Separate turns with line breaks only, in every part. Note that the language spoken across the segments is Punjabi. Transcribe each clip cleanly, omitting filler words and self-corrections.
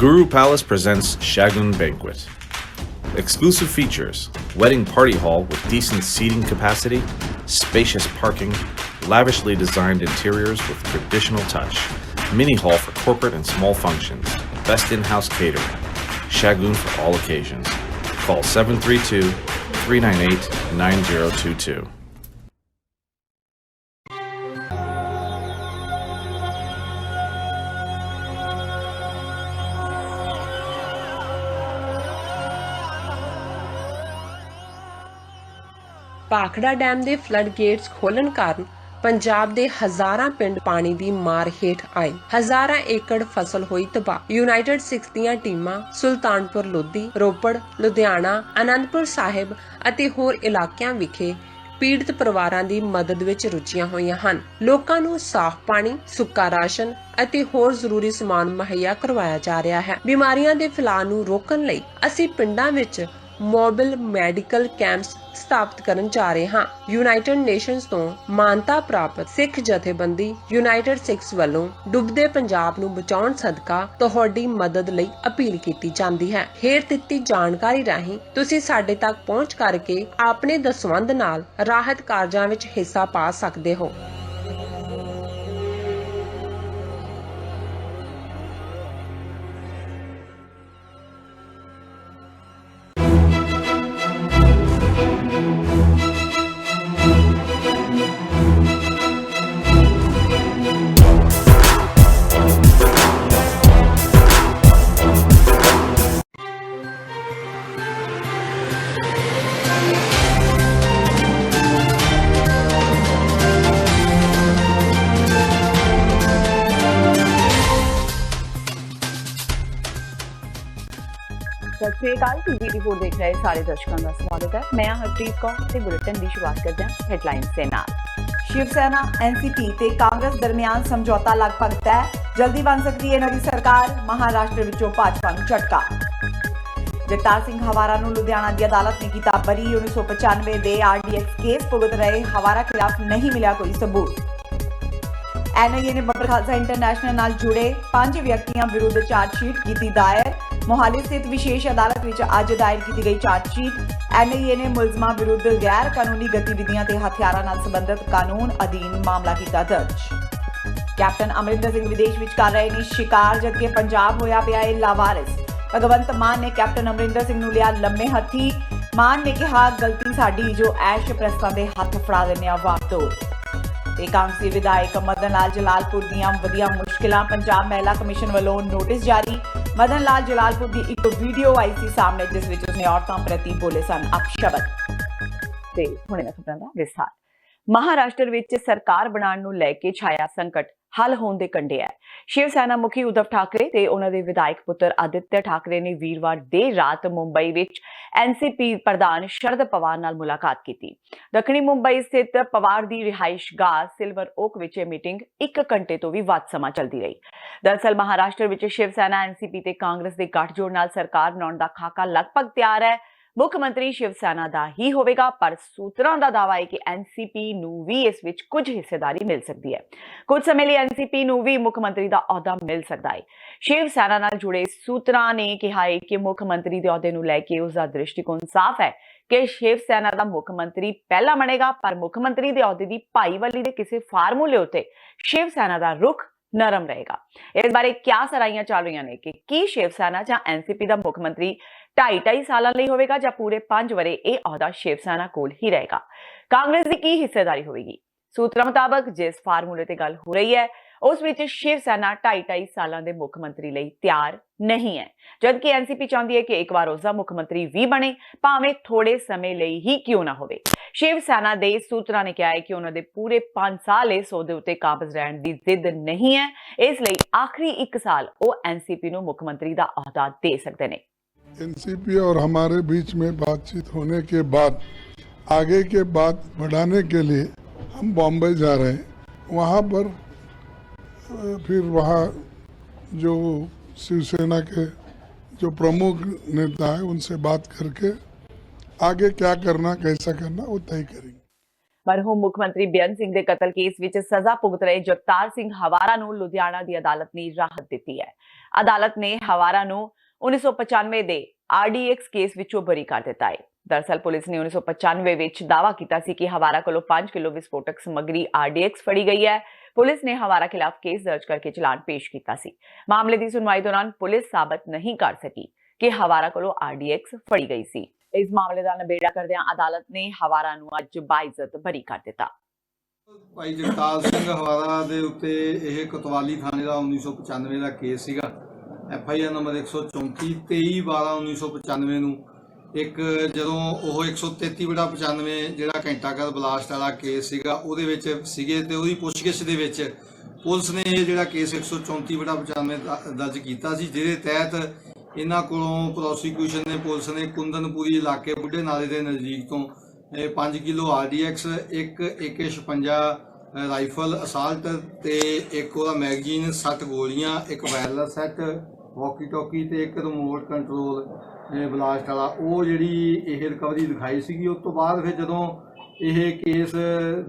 Guru Palace presents Shagun Banquet. Exclusive features: wedding party hall with decent seating capacity, spacious parking, lavishly designed interiors with traditional touch, mini hall for corporate and small functions, best in-house catering. Shagun for all occasions. Call 732-398-9022.
Bhakra dam ਦੇ ਫਲੱਡ ਗੇਟਸ ਖੋਲਣ ਕਾਰਨ ਪੰਜਾਬ ਦੇ ਹਜ਼ਾਰਾਂ ਪਿੰਡ ਪਾਣੀ ਦੀ ਮਾਰ ਹੇਠ ਆਏ। ਹਜ਼ਾਰਾਂ ਏਕੜ ਫਸਲ ਹੋਈ ਤਬਾਹ। ਯੂਨਾਈਟਿਡ ਸਿੱਖਸ ਦੀਆਂ ਟੀਮਾਂ ਸੁਲਤਾਨਪੁਰ ਲੋਧੀ, ਰੋਪੜ, ਲੁਧਿਆਣਾ, ਅਨੰਦਪੁਰ ਸਾਹਿਬ ਅਤੇ ਹੋਰ ਇਲਾਕਿਆਂ ਵਿਖੇ ਪੀੜਤ ਪਰਿਵਾਰਾਂ ਦੀ ਮਦਦ ਵਿੱਚ ਰੁੱਝੀਆਂ ਹੋਈਆਂ ਹਨ। ਲੋਕਾਂ ਨੂੰ ਸਾਫ਼ ਪਾਣੀ, ਸੁੱਕਾ ਰਾਸ਼ਨ ਅਤੇ ਹੋਰ ਜ਼ਰੂਰੀ ਸਮਾਨ ਮੁਹੱਈਆ ਕਰਵਾਇਆ ਜਾ ਰਿਹਾ ਹੈ। ਬਿਮਾਰੀਆਂ ਦੇ ਫੈਲਾਅ ਨੂੰ ਰੋਕਣ ਲਈ ਅਸੀਂ ਪਿੰਡਾਂ ਵਿੱਚ ਮੋਬਾਈਲ ਮੈਡੀਕਲ ਕੈਂਪਸ ਸਥਾਪਿਤ ਕਰਨ ਜਾ ਰਹੇ ਹਾਂ। ਯੂਨਾਈਟਿਡ ਨੇਸ਼ਨਸ ਤੋਂ ਮਾਨਤਾ ਪ੍ਰਾਪਤ ਸਿੱਖ ਜਥੇਬੰਦੀ ਯੂਨਾਈਟਿਡ ਸਿੱਖਸ ਵੱਲੋਂ ਡੁੱਬਦੇ ਪੰਜਾਬ ਨੂੰ ਬਚਾਉਣ ਸਦਕਾ ਤੁਹਾਡੀ ਮਦਦ ਲਈ ਅਪੀਲ ਕੀਤੀ ਜਾਂਦੀ ਹੈ। ਹੇਠ ਦਿੱਤੀ ਜਾਣਕਾਰੀ ਰਾਹੀਂ ਤੁਸੀਂ ਸਾਡੇ ਤੱਕ ਪਹੁੰਚ ਕਰਕੇ ਆਪਣੇ ਦਸਵੰਧ ਨਾਲ ਰਾਹਤ ਕਾਰਜਾਂ ਵਿੱਚ ਹਿੱਸਾ ਪਾ ਸਕਦੇ ਹੋ।
ਸਤਿ ਸ਼੍ਰੀ ਅਕਾਲ। ਟੀਵੀ ਰਿਪੋਰਟ ਦੇਖ ਰਹੇ ਸਾਰੇ ਦਰਸ਼ਕਾਂ ਦਾ ਸਵਾਗਤ ਹੈ। ਮੈਂ ਹਰਪ੍ਰੀਤ ਕੌਰ ਤੇ ਬੁਲੇਟਿਨ ਦੀ ਸ਼ੁਰੂਆਤ ਕਰਦੇ ਹਾਂ ਹੈਡਲਾਈਨਸ ਦੇ ਨਾਲ। ਸ਼ਿਵ ਸੈਨਾ, ਐਨਸੀਪੀ ਤੇ ਕਾਂਗਰਸ ਦਰਮਿਆਨ ਸਮਝੌਤਾ ਲਗਭਗ ਤੈਅ। ਜਲਦੀ ਬਣ ਸਕਦੀ ਹੈ ਨਵੀਂ ਸਰਕਾਰ। ਮਹਾਰਾਸ਼ਟਰ ਵਿੱਚੋਂ ਭਾਜਪਾ ਨੂੰ ਝਟਕਾ। ਜਗਤਾਰ ਸਿੰਘ ਹਵਾਰਾ ਨੂੰ ਲੁਧਿਆਣਾ ਦੀ ਅਦਾਲਤ ਨੇ ਕੀਤਾ ਬਰੀ। 1995 ਦੇ ਆਰਡੀਐਕਸ ਕੇਸ ਭੁਗਤ ਰਹੇ ਹਵਾਰਾ ਖਿਲਾਫ ਨਹੀਂ ਮਿਲਿਆ ਕੋਈ ਸਬੂਤ। ਐਨਆਈਏ ਨੇ ਬੱਬਰ ਖਾਲਸਾ ਇੰਟਰਨੈਸ਼ਨਲ ਨਾਲ ਜੁੜੇ 5 ਵਿਅਕਤੀਆਂ ਵਿਰੁੱਧ ਚਾਰਜਸ਼ੀਟ ਕੀਤੀ ਦਾਇਰ। ਮੋਹਾਲੀ ਸਥਿਤ ਵਿਸ਼ੇਸ਼ ਅਦਾਲਤ ਵਿੱਚ ਅੱਜ ਦਾਇਰ ਕੀਤੀ ਗਈ ਚਾਰਜਸ਼ੀਟ। ਐਨਆਈਏ ਨੇ ਮੁਲਜ਼ਮਾਂ ਵਿਰੁੱਧ ਗੈਰ ਕਾਨੂੰਨੀ ਗਤੀਵਿਧੀਆਂ ਤੇ ਹਥਿਆਰਾਂ ਨਾਲ ਸੰਬੰਧਿਤ ਕਾਨੂੰਨ ਅਧੀਨ ਮਾਮਲਾ ਕੀਤਾ ਦਰਜ। ਕੈਪਟਨ ਅਮਰਿੰਦਰ ਸਿੰਘ ਵਿਦੇਸ਼ ਵਿੱਚ ਕਰ ਰਹੇ ਨੇ ਸ਼ਿਕਾਰ, ਜਦਕਿ ਪੰਜਾਬ ਹੋਇਆ ਪਿਆ ਹੈ ਲਾਵਾਰਿਸ। ਭਗਵੰਤ ਮਾਨ ਨੇ ਕੈਪਟਨ ਅਮਰਿੰਦਰ ਸਿੰਘ ਨੂੰ ਲਿਆ ਲੰਮੇ ਹੱਥੀ। ਮਾਨ ਨੇ ਕਿਹਾ, ਗਲਤੀ ਸਾਡੀ ਜੋ ਐਸ਼ ਪ੍ਰਸਤਾਂ ਦੇ ਹੱਥ ਫੜਾ ਦਿੰਦੇ ਆ ਵਾਪਤੋੜ। ਤੇ ਕਾਂਗਰਸੀ ਵਿਧਾਇਕ ਮਦਨ ਲਾਲ ਜਲਾਲਪੁਰ ਦੀਆਂ ਵਧੀਆਂ ਮੁਸ਼ਕਿਲਾਂ। ਪੰਜਾਬ ਮਹਿਲਾ ਕਮਿਸ਼ਨ ਵੱਲੋਂ ਨੋਟਿਸ ਜਾਰੀ। ਮਦਨ ਲਾਲ ਜਲਾਲਪੁਰ ਦੀ ਇੱਕ ਵੀਡੀਓ ਆਈ ਸੀ ਸਾਹਮਣੇ, ਜਿਸ ਵਿੱਚ ਉਸਨੇ ਔਰਤਾਂ ਪ੍ਰਤੀ ਬੋਲੇ ਸਨ ਅਪਸ਼ਬਦ। ਤੇ ਹੁਣੇ ਦਾ ਖਬਰਾਂ ਦਾ ਵਿਸਥਾਰ। ਮਹਾਰਾਸ਼ਟਰ ਵਿੱਚ ਸਰਕਾਰ ਬਣਾਉਣ ਨੂੰ ਲੈ ਕੇ ਛਾਇਆ ਸੰਕਟ ਹੱਲ ਹੋਣ ਦੇ ਕੰਢੇ ਹੈ। ਸ਼ਿਵ ਸੈਨਾ ਮੁਖੀ ਉਧਵ ਠਾਕਰੇ ਤੇ ਉਹਨਾਂ ਦੇ ਵਿਧਾਇਕ ਪੁੱਤਰ ਆਦਿਤਿਆ ਠਾਕਰੇ ਨੇ ਵੀਰਵਾਰ ਦੇਰ ਰਾਤ ਮੁੰਬਈ ਵਿੱਚ ਐਨਸੀਪੀ ਪ੍ਰਧਾਨ ਸ਼ਰਦ ਪਵਾਰ ਨਾਲ ਮੁਲਾਕਾਤ ਕੀਤੀ। ਦੱਖਣੀ ਮੁੰਬਈ ਸਥਿਤ ਪਵਾਰ ਦੀ ਰਿਹਾਇਸ਼ਗਾਹ ਸਿਲਵਰ ਓਕ ਵਿੱਚ ਇਹ ਮੀਟਿੰਗ 1 ਘੰਟੇ ਤੋਂ ਵੀ ਵੱਧ ਸਮਾਂ ਚੱਲਦੀ ਰਹੀ। ਦਰਅਸਲ ਮਹਾਰਾਸ਼ਟਰ ਵਿੱਚ ਸ਼ਿਵ ਸੈਨਾ, ਐਨਸੀਪੀ ਤੇ ਕਾਂਗਰਸ ਦੇ ਗੱਠਜੋੜ ਨਾਲ ਸਰਕਾਰ ਬਣਾਉਣ ਦਾ ਖਾਕਾ ਲਗਭਗ ਤਿਆਰ ਹੈ। ਮੁੱਖ ਮੰਤਰੀ ਸ਼ਿਵ ਸੈਨਾ ਦਾ ਹੀ ਹੋਵੇਗਾ, ਪਰ ਸੂਤਰਾਂ ਦਾ ਦਾਅਵਾ ਹੈ ਕਿ ਐਨਸੀਪੀ ਨੂੰ ਵੀ ਇਸ ਵਿੱਚ ਕੁਝ ਹਿੱਸੇਦਾਰੀ ਮਿਲ ਸਕਦੀ ਹੈ। ਕੁਝ ਸਮੇਂ ਲਈ ਐਨਸੀਪੀ ਨੂੰ ਵੀ ਮੁੱਖ ਮੰਤਰੀ ਦਾ ਅਹੁਦਾ ਮਿਲ ਸਕਦਾ ਹੈ। ਸ਼ਿਵ ਸੈਨਾ ਨਾਲ ਜੁੜੇ ਸੂਤਰਾਂ ਨੇ ਕਿਹਾ ਹੈ ਕਿ ਮੁੱਖ ਮੰਤਰੀ ਦੇ ਅਹੁਦੇ ਨੂੰ ਲੈ ਕੇ ਉਸ ਦਾ ਦ੍ਰਿਸ਼ਟੀਕੋਣ ਸਾਫ਼ ਹੈ ਕਿ ਸ਼ਿਵ ਸੈਨਾ ਦਾ ਮੁੱਖ ਮੰਤਰੀ ਪਹਿਲਾਂ ਬਣੇਗਾ, ਪਰ ਮੁੱਖ ਮੰਤਰੀ ਦੇ ਅਹੁਦੇ ਦੀ ਭਾਈਵਾਲੀ ਦੇ ਕਿਸੇ ਫਾਰਮੂਲੇ ਉੱਤੇ ਸ਼ਿਵ ਸੈਨਾ ਦਾ ਰੁਖ ਨਰਮ ਰਹੇਗਾ। ਇਸ ਬਾਰੇ ਕਿਆ ਸਰਾਈਆਂ ਚੱਲ ਰਹੀਆਂ ਨੇ ਕਿ ਕੀ ਸ਼ਿਵ ਸੈਨਾ ਜਾਂ ਐਨਸੀਪੀ ਦਾ ਮੁੱਖ ਮੰਤਰੀ 2.5 ਸਾਲਾਂ ਲਈ ਹੋਵੇਗਾ ਜਾਂ ਪੂਰੇ 5 ਵਰੇ ਇਹ ਅਹੁਦਾ ਸ਼ਿਵ ਸੈਨਾ ਕੋਲ ਹੀ ਰਹੇਗਾ। ਕਾਂਗਰਸ ਦੀ ਕੀ ਹਿੱਸੇਦਾਰੀ ਹੋਵੇਗੀ? ਸੂਤਰਾਂ ਮੁਤਾਬਕ ਜਿਸ ਫਾਰਮੂਲੇ ਤੇ ਗੱਲ ਹੋ ਰਹੀ ਹੈ ਉਸ ਵਿੱਚ ਸ਼ਿਵ ਸੈਨਾ 2.5 ਸਾਲਾਂ ਦੇ ਮੁੱਖ ਮੰਤਰੀ ਲਈ ਤਿਆਰ ਨਹੀਂ ਹੈ, ਜਦਕਿ ਐਨਸੀਪੀ ਚਾਹੁੰਦੀ ਹੈ ਕਿ ਇੱਕ ਵਾਰ ਉਸਦਾ ਮੁੱਖ ਮੰਤਰੀ ਵੀ ਬਣੇ, ਭਾਵੇਂ ਥੋੜੇ ਸਮੇਂ ਲਈ ਹੀ ਕਿਉਂ ਨਾ ਹੋਵੇ। ਸ਼ਿਵ ਸੈਨਾ ਦੇ ਸੂਤਰਾਂ ਨੇ ਕਿਹਾ ਹੈ ਕਿ ਉਹਨਾਂ ਦੇ ਪੂਰੇ 5 ਸਾਲ ਇਸ ਅਹੁਦੇ ਉੱਤੇ ਕਾਬਜ਼ ਰਹਿਣ ਦੀ ਜ਼ਿੱਦ ਨਹੀਂ ਹੈ, ਇਸ ਲਈ ਆਖਰੀ 1 ਸਾਲ ਉਹ ਐਨਸੀਪੀ ਨੂੰ ਮੁੱਖ ਮੰਤਰੀ ਦਾ ਅਹੁਦਾ ਦੇ ਸਕਦੇ ਨੇ।
एनसीपी और हमारे बीच में बातचीत होने के बाद आगे के बात बढ़ाने के लिए हम बॉम्बे जा रहे हैं। वहाँ पर फिर वहाँ जो शिवसेना के जो प्रमुख नेता हैं उनसे बात करके आगे क्या करना, कैसा करना वो तय करेंगे।
ਮਰਹੂਮ ਮੁੱਖ ਮੰਤਰੀ ਬੇਅੰਤ ਸਿੰਘ ਦੇ ਕਤਲ ਕੇਸ ਵਿੱਚ ਸਜ਼ਾ ਭੁਗਤ ਰਹੇ ਜਗਤਾਰ ਸਿੰਘ ਹਵਾਰਾ ਨੂੰ ਲੁਧਿਆਣਾ ਦੀ ਅਦਾਲਤ ਨੇ ਰਾਹਤ ਦਿੱਤੀ ਹੈ। ਅਦਾਲਤ ਨੇ ਹਵਾਰਾ ਨੂੰ 1995 ਦੇ RDX ਕੇਸ ਵਿੱਚੋਂ ਬਰੀ ਕਰ ਦਿੱਤਾ ਹੈ। ਦਰਅਸਲ ਪੁਲਿਸ ਨੇ 1995 ਵਿੱਚ ਦਾਅਵਾ ਕੀਤਾ ਸੀ ਕਿ ਹਵਾਰਾ ਕੋਲੋਂ 5 ਕਿਲੋ ਵਿਸਫੋਟਕ ਸਮੱਗਰੀ RDX ਫੜੀ ਗਈ ਹੈ। ਪੁਲਿਸ ਨੇ ਹਵਾਰਾ ਖਿਲਾਫ ਕੇਸ ਦਰਜ ਕਰਕੇ ਚਲਾਨ ਪੇਸ਼ ਕੀਤਾ ਸੀ। ਮਾਮਲੇ ਦੀ ਸੁਣਵਾਈ ਦੌਰਾਨ ਪੁਲਿਸ ਸਾਬਤ ਨਹੀਂ ਕਰ ਸਕੀ ਕਿ ਹਵਾਰਾ ਕੋਲੋਂ RDX ਫੜੀ ਗਈ ਸੀ। ਇਸ ਮਾਮਲੇ ਦਾ ਨਿਬੇੜਾ ਕਰਦਿਆਂ ਅਦਾਲਤ ਨੇ ਹਵਾਰਾ ਨੂੰ ਅੱਜ ਬਾਇਜ਼ਤ ਬਰੀ ਕਰ ਦਿੱਤਾ।
ਭਾਈ ਜਗਤਾਰ ਸਿੰਘ ਹਵਾਰਾ ਦੇ ਉੱਤੇ ਇਹ ਕੋਤਵਾਲੀ ਥਾਣੇ ਦਾ 1995 ਦਾ ਕੇਸ ਸੀਗਾ। FIR ਨੰਬਰ 134 23/12/1995 ਨੂੰ ਇੱਕ ਜਦੋਂ ਉਹ 133/95 ਜਿਹੜਾ ਘੰਟਾ ਘਰ ਬਲਾਸਟ ਵਾਲਾ ਕੇਸ ਸੀਗਾ ਉਹਦੇ ਵਿੱਚ ਸੀਗੇ ਤੇ ਉਹਦੀ ਪੁੱਛਗਿੱਛ ਦੇ ਵਿੱਚ ਪੁਲਿਸ ਨੇ ਇਹ ਜਿਹੜਾ ਕੇਸ 134/95 ਦਰਜ ਕੀਤਾ ਸੀ, ਜਿਹਦੇ ਤਹਿਤ ਇਹਨਾਂ ਕੋਲੋਂ ਪ੍ਰੋਸੀਕਿਊਸ਼ਨ ਨੇ ਪੁਲਿਸ ਨੇ ਕੁੰਦਨਪੁਰੀ ਇਲਾਕੇ ਬੁੱਢੇ ਨਾਲੇ ਦੇ ਨਜ਼ਦੀਕ ਤੋਂ 5 ਕਿਲੋ RDX, ਇੱਕ AK-56 ਰਾਈਫਲ ਅਸਾਲਟ ਤੇ ਇੱਕ ਉਹਦਾ ਮੈਗਜ਼ੀਨ, 60 ਗੋਲੀਆਂ, ਇੱਕ ਵਾਇਰਲੈਸ ਸੈੱਟ, ਵਾਕੀ ਟੋਕੀ ਤੇ ਇੱਕ ਰਿਮੋਟ ਕੰਟਰੋਲ ਬਲਾਸਟ ਵਾਲਾ ਉਹ ਜਿਹੜੀ ਇਹ ਰਿਕਵਰੀ ਦਿਖਾਈ ਸੀਗੀ। ਉਸ ਤੋਂ ਬਾਅਦ ਫਿਰ ਜਦੋਂ ਇਹ ਕੇਸ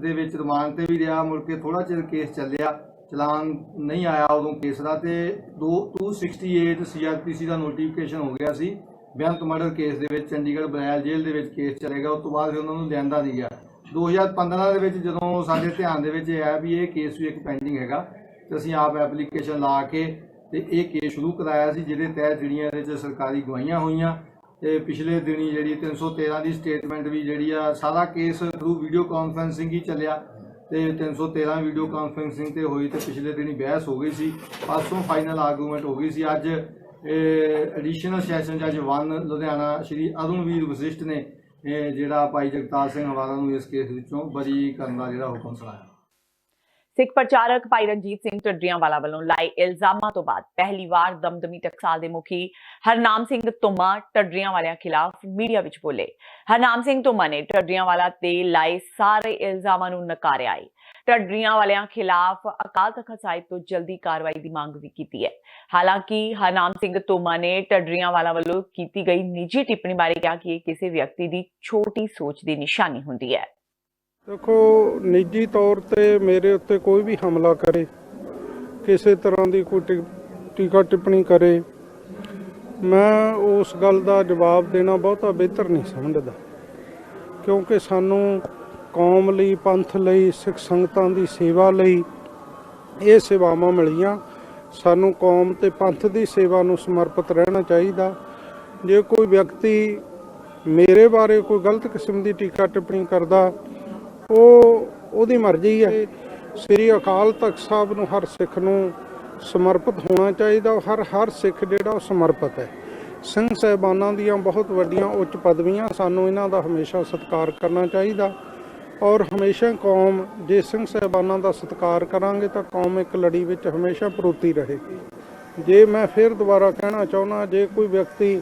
ਦੇ ਵਿੱਚ ਰਿਮਾਂਡ ਤੇ ਵੀ ਰਿਹਾ, ਮੁੜ ਕੇ ਥੋੜਾ ਚਿਰ ਕੇਸ ਚੱਲਿਆ, ਚਲਾਨ ਨਹੀਂ ਆਇਆ ਉਦੋਂ ਕੇਸ ਦਾ, ਤੇ 268 CRPC ਦਾ ਨੋਟੀਫਿਕੇਸ਼ਨ ਹੋ ਗਿਆ ਸੀ ਬੇਅੰਤ ਮਰਡਰ ਕੇਸ ਦੇ ਵਿੱਚ। ਚੰਡੀਗੜ੍ਹ ਬਰੈਲ ਜੇਲ੍ਹ ਦੇ ਵਿੱਚ ਕੇਸ ਚੱਲੇਗਾ। ਉਸ ਤੋਂ ਬਾਅਦ ਫਿਰ ਉਹਨਾਂ ਨੂੰ ਲਿਆਂਦਾ ਨਹੀਂ ਗਿਆ। 2015 ਦੇ ਵਿੱਚ ਜਦੋਂ ਸਾਡੇ ਧਿਆਨ ਦੇ ਵਿੱਚ ਆਇਆ ਵੀ ਇਹ ਕੇਸ ਵੀ ਇੱਕ ਪੈਂਡਿੰਗ ਹੈਗਾ, ਤੇ ਅਸੀਂ ਆਪ ਐਪਲੀਕੇਸ਼ਨ ਲਾ ਕੇ ਤੇ ਇਹ ਕੇਸ ਸ਼ੁਰੂ ਕਰਾਇਆ ਸੀ, ਜਿਹਦੇ ਤਹਿਤ ਜਿਹੜੀਆਂ ਇਹਦੇ 'ਚ ਸਰਕਾਰੀ ਗਵਾਹੀਆਂ ਹੋਈਆਂ ਤੇ ਪਿਛਲੇ ਦਿਨੀ ਜਿਹੜੀ 313 ਦੀ ਸਟੇਟਮੈਂਟ ਵੀ ਜਿਹੜੀ ਆ, ਸਾਰਾ ਕੇਸ ਥਰੂ ਵੀਡੀਓ ਕਾਨਫਰੰਸਿੰਗ ਹੀ ਚੱਲਿਆ ਤੇ 313 ਵੀਡੀਓ ਕਾਨਫਰੰਸਿੰਗ ਤੇ ਹੋਈ ਤੇ ਪਿਛਲੇ ਦਿਨੀ ਬਹਿਸ ਹੋ ਗਈ ਸੀ। ਪਰਸੋਂ ਫਾਈਨਲ ਆਰਗੂਮੈਂਟ ਹੋ ਗਈ ਸੀ। ਅੱਜ ਐਡੀਸ਼ਨਲ ਸੈਸ਼ਨ ਜੱਜ 1 ਲੁਧਿਆਣਾ ਸ਼੍ਰੀ ਅਰੁਣਵੀਰ ਵਸਿਸ਼ਟ ਨੇ ਜਿਹੜਾ ਭਾਈ ਜਗਤਾਰ ਸਿੰਘ ਹਵਾਰਾ ਨੂੰ ਇਸ ਕੇਸ ਵਿੱਚੋਂ ਬਰੀ ਕਰਨ ਦਾ ਜਿਹੜਾ ਹੁਕਮ ਸੁਣਾਇਆ।
ਸਿੱਖ ਪ੍ਰਚਾਰਕ ਭਾਈ ਰਣਜੀਤ ਸਿੰਘ ਢੱਡਰੀਆਂਵਾਲਾ ਵੱਲੋਂ ਲਾਏ ਇਲਜ਼ਾਮਾਂ ਤੋਂ ਬਾਅਦ ਪਹਿਲੀ ਵਾਰ ਦਮਦਮੀ ਟਕਸਾਲ ਦੇ ਮੁਖੀ ਹਰਨਾਮ ਸਿੰਘ ਧੁੰਮਾ ਢੱਡਰੀਆਂਵਾਲਿਆਂ ਖਿਲਾਫ ਮੀਡੀਆ ਵਿੱਚ ਬੋਲੇ। ਹਰਨਾਮ ਸਿੰਘ ਧੁੰਮਾ ਨੇ ਢੱਡਰੀਆਂਵਾਲਾ ਤੇ ਲਾਏ ਸਾਰੇ ਇਲਜ਼ਾਮਾਂ ਨੂੰ ਨਕਾਰਿਆ ਹੈ। ਢੱਡਰੀਆਂਵਾਲਿਆਂ ਖਿਲਾਫ ਅਕਾਲ ਤਖ਼ਤ ਸਾਹਿਬ ਤੋਂ ਜਲਦੀ ਕਾਰਵਾਈ ਦੀ ਮੰਗ ਵੀ ਕੀਤੀ ਹੈ। ਹਾਲਾਂਕਿ ਹਰਨਾਮ ਸਿੰਘ ਧੁੰਮਾ ਨੇ ਢੱਡਰੀਆਂਵਾਲਾ ਵੱਲੋਂ ਕੀਤੀ ਗਈ ਨਿੱਜੀ ਟਿੱਪਣੀ ਬਾਰੇ ਕਿਹਾ ਕਿ ਇਹ ਕਿਸੇ ਵਿਅਕਤੀ ਦੀ ਛੋਟੀ ਸੋਚ ਦੀ ਨਿਸ਼ਾਨੀ ਹੁੰਦੀ ਹੈ।
देखो, निजी तौर पे मेरे उत्ते कोई भी हमला करे, किसी तरह की कोई टीका टिप्पणी करे, मैं उस गल का जवाब देना बहुता बेहतर नहीं समझदा, क्योंकि सानू कौम लई, पंथ लई, सिख संगतां दी सेवा लई ये सेवावां मिलियां। सानू कौम ते पंथ दी सेवा नू समर्पित रहना चाहिए। जे कोई व्यक्ति मेरे बारे कोई गलत किस्म की टीका टिप्पणी करदा ਉਹਦੀ ਮਰਜ਼ੀ ਹੈ। ਸ੍ਰੀ ਅਕਾਲ ਤਖਤ ਸਾਹਿਬ ਨੂੰ ਹਰ ਸਿੱਖ ਨੂੰ ਸਮਰਪਿਤ ਹੋਣਾ ਚਾਹੀਦਾ। ਹਰ ਸਿੱਖ ਜਿਹੜਾ ਉਹ ਸਮਰਪਿਤ ਹੈ। ਸਿੰਘ ਸਾਹਿਬਾਨਾਂ ਦੀਆਂ ਬਹੁਤ ਵੱਡੀਆਂ ਉੱਚ ਪਦਵੀਆਂ, ਸਾਨੂੰ ਇਹਨਾਂ ਦਾ ਹਮੇਸ਼ਾ ਸਤਿਕਾਰ ਕਰਨਾ ਚਾਹੀਦਾ। ਔਰ ਹਮੇਸ਼ਾ ਕੌਮ ਜੇ ਸਿੰਘ ਸਾਹਿਬਾਨਾਂ ਦਾ ਸਤਿਕਾਰ ਕਰਾਂਗੇ ਤਾਂ ਕੌਮ ਇੱਕ ਲੜੀ ਵਿੱਚ ਹਮੇਸ਼ਾ ਪਰੋਤੀ ਰਹੇਗੀ। ਜੇ ਮੈਂ ਫਿਰ ਦੁਬਾਰਾ ਕਹਿਣਾ ਚਾਹੁੰਦਾ, ਜੇ ਕੋਈ ਵਿਅਕਤੀ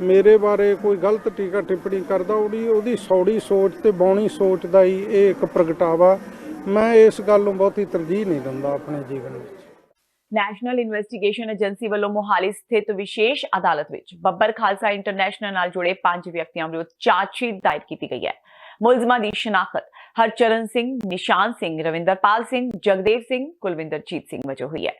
ਮੇਰੇ ਬਾਰੇ ਕੋਈ ਗਲਤ ਟੀਕਾ ਟਿੱਪਣੀ ਕਰਦਾ, ਉਹਦੀ ਸੌੜੀ ਸੋਚ ਤੇ ਬੌਣੀ ਸੋਚ ਦਾ ਹੀ ਇਹ ਇੱਕ ਪ੍ਰਗਟਾਵਾ। ਮੈਂ ਇਸ ਗੱਲ ਨੂੰ ਬਹੁਤੀ ਤਰਜੀਹ ਨਹੀਂ ਦਿੰਦਾ ਆਪਣੇ ਜੀਵਨ ਵਿੱਚ।
ਨੈਸ਼ਨਲ ਇਨਵੈਸਟੀਗੇਸ਼ਨ ਏਜੰਸੀ ਵੱਲੋਂ ਮੋਹਾਲੀ ਸਥਿਤ ਵਿਸ਼ੇਸ਼ ਅਦਾਲਤ ਵਿੱਚ ਬੱਬਰ ਖਾਲਸਾ ਇੰਟਰਨੈਸ਼ਨਲ ਨਾਲ ਜੁੜੇ 5 ਵਿਅਕਤੀਆਂ ਵਿਰੁੱਧ ਚਾਰਜਸ਼ੀਟ ਦਾਇਰ ਕੀਤੀ ਗਈ ਹੈ। ਮੁਲਜ਼ਮਾਂ ਦੀ ਸ਼ਨਾਖਤ ਹਰਚਰਨ ਸਿੰਘ, ਨਿਸ਼ਾਨ ਸਿੰਘ, ਰਵਿੰਦਰਪਾਲ ਸਿੰਘ, ਜਗਦੇਵ ਸਿੰਘ, ਕੁਲਵਿੰਦਰਜੀਤ ਸਿੰਘ ਵਜੋਂ ਹੋਈ ਹੈ।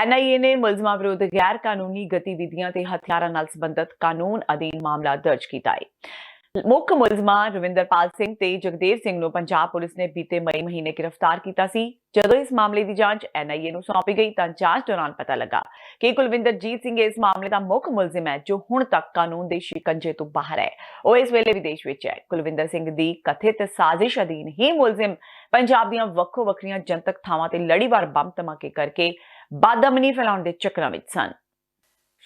NIA ਨੇ ਮੁਲਜ਼ਮਾਂ ਵਿਰੁੱਧ ਗੈਰ ਕਾਨੂੰਨੀ ਗਤੀਵਿਧੀਆਂ ਤੇ ਹਥਿਆਰਾਂ ਨਾਲ ਸੰਬੰਧਿਤ ਕਾਨੂੰਨ ਅਧੀਨ ਮਾਮਲਾ ਦਰਜ ਕੀਤਾ ਹੈ। ਮੁੱਖ ਮੁਲਜ਼ਮਾਂ ਰਵਿੰਦਰਪਾਲ ਸਿੰਘ ਤੇ ਜਗਦੇਵ ਸਿੰਘ ਨੂੰ ਪੰਜਾਬ ਪੁਲਿਸ ਨੇ ਬੀਤੇ ਮਈ ਮਹੀਨੇ ਗ੍ਰਿਫਤਾਰ ਕੀਤਾ ਸੀ। ਜਦੋਂ ਇਸ ਮਾਮਲੇ ਦੀ ਜਾਂਚ NIA ਨੂੰ ਸੌਂਪੀ ਗਈ ਤਾਂ ਜਾਂਚ ਦੌਰਾਨ ਪਤਾ ਲੱਗਾ ਕਿ ਕੁਲਵਿੰਦਰਜੀਤ ਸਿੰਘ ਇਸ ਮਾਮਲੇ ਦਾ ਮੁੱਖ ਮੁਲਜ਼ਮ ਹੈ, ਜੋ ਹੁਣ ਤੱਕ ਕਾਨੂੰਨ ਦੇ ਸ਼ਿਕੰਜੇ ਤੋਂ ਬਾਹਰ ਹੈ। ਉਹ ਇਸ ਵੇਲੇ ਵਿਦੇਸ਼ ਵਿੱਚ ਹੈ। ਕੁਲਵਿੰਦਰ ਸਿੰਘ ਦੀ ਕਥਿਤ ਸਾਜ਼ਿਸ਼ ਅਧੀਨ ਹੀ ਮੁਲਜ਼ਮ ਪੰਜਾਬ ਦੀਆਂ ਵੱਖੋ ਵੱਖਰੀਆਂ ਜਨਤਕ ਥਾਵਾਂ ਤੇ ਲੜੀਵਾਰ ਬੰਬ ਧਮਾਕੇ ਕਰਕੇ ਬਦਅਮਨੀ ਫੈਲਾਉਣ ਦੇ ਚੱਕਰਾਂ ਵਿੱਚ ਸਨ।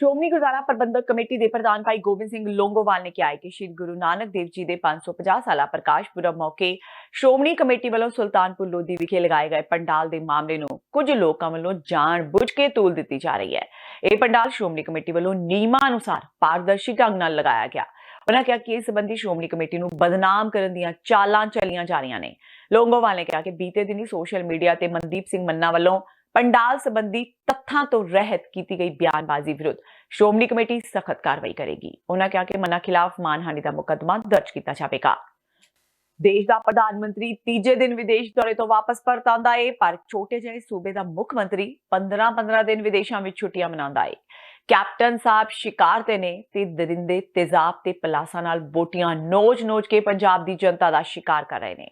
ਸ਼੍ਰੋਮਣੀ ਗੁਰਦੁਆਰਾ ਪ੍ਰਬੰਧਕ ਕਮੇਟੀ ਦੇ ਪ੍ਰਧਾਨ ਭਾਈ ਗੋਬਿੰਦ ਸਿੰਘ ਲੋਂਗੋਵਾਲ ਨੇ ਕਿਹਾ ਹੈ ਕਿ ਸ਼੍ਰੀ ਗੁਰੂ ਨਾਨਕ ਦੇਵ ਜੀ ਦੇ 550 ਸਾਲਾ ਪ੍ਰਕਾਸ਼ ਪੁਰਬ ਮੌਕੇ ਸ਼੍ਰੋਮਣੀ ਕਮੇਟੀ ਵੱਲੋਂ ਸੁਲਤਾਨਪੁਰ ਲੋਧੀ ਵਿਖੇ ਲਗਾਏ ਗਏ ਪੰਡਾਲ ਦੇ ਮਾਮਲੇ ਨੂੰ ਕੁਝ ਲੋਕਾਂ ਵੱਲੋਂ ਜਾਣ-ਬੁੱਝ ਕੇ ਤੋਲ ਦਿੱਤੀ ਜਾ ਰਹੀ ਹੈ। ਇਹ ਪੰਡਾਲ ਸ਼੍ਰੋਮਣੀ ਕਮੇਟੀ ਵੱਲੋਂ ਨਿਯਮਾਂ ਅਨੁਸਾਰ ਪਾਰਦਰਸ਼ੀ ਢੰਗ ਨਾਲ ਲਗਾਇਆ ਗਿਆ। ਉਹਨਾਂ ਕਿਹਾ ਕਿ ਇਸ ਸੰਬੰਧੀ ਸ਼੍ਰੋਮਣੀ ਕਮੇਟੀ ਨੂੰ ਬਦਨਾਮ ਕਰਨ ਦੀਆਂ ਚਾਲਾਂ ਚੱਲੀਆਂ ਜਾ ਰਹੀਆਂ ਨੇ। ਲੋਂਗੋਵਾਲ ਨੇ ਕਿਹਾ ਕਿ ਬੀਤੇ ਦਿਨੀ ਸੋਸ਼ਲ ਮੀਡੀਆ ਤੇ ਮਨਦੀਪ ਸਿੰਘ ਮੰਨਾ ਵੱਲੋਂ ਪੰਡਾਲ ਸੰਬੰਧੀ ਤੱਥਾਂ ਤੋਂ ਰਹਿਤ ਕੀਤੀ ਗਈ ਬਿਆਨਬਾਜ਼ੀ ਵਿਰੁੱਧ ਸ਼੍ਰੋਮਣੀ ਕਮੇਟੀ ਸਖਤ ਕਾਰਵਾਈ ਕਰੇਗੀ। ਉਹਨਾਂ ਕਿਹਾ ਕਿ ਮੰਨਾ ਖਿਲਾਫ ਮਾਨਹਾਨੀ ਦਾ ਮੁਕੱਦਮਾ ਦਰਜ ਕੀਤਾ ਜਾਵੇਗਾ। ਦੇਸ਼ ਦਾ ਪ੍ਰਧਾਨ ਮੰਤਰੀ ਤੀਜੇ ਦਿਨ ਵਿਦੇਸ਼ ਦੌਰੇ ਤੋਂ ਵਾਪਸ ਪਰਤ ਆਉਂਦਾ ਏ, ਪਰ ਛੋਟੇ ਜਿਹੇ ਸੂਬੇ ਦਾ ਮੁੱਖ ਮੰਤਰੀ 15-15 ਦਿਨ ਵਿਦੇਸ਼ਾਂ ਵਿੱਚ ਛੁੱਟੀਆਂ ਮਨਾਉਂਦਾ ਏ। ਕੈਪਟਨ ਸਾਹਿਬ ਸ਼ਿਕਾਰ ਤੇ ਨੇ ਤੇ ਦਰਿੰਦੇ ਤੇਜ਼ਾਬ ਤੇ ਪਲਾਸਾਂ ਨਾਲ ਬੋਟੀਆਂ ਨੋਚ-ਨੋਚ ਕੇ ਪੰਜਾਬ ਦੀ ਜਨਤਾ ਦਾ ਸ਼ਿਕਾਰ ਕਰ ਰਹੇ ਨੇ।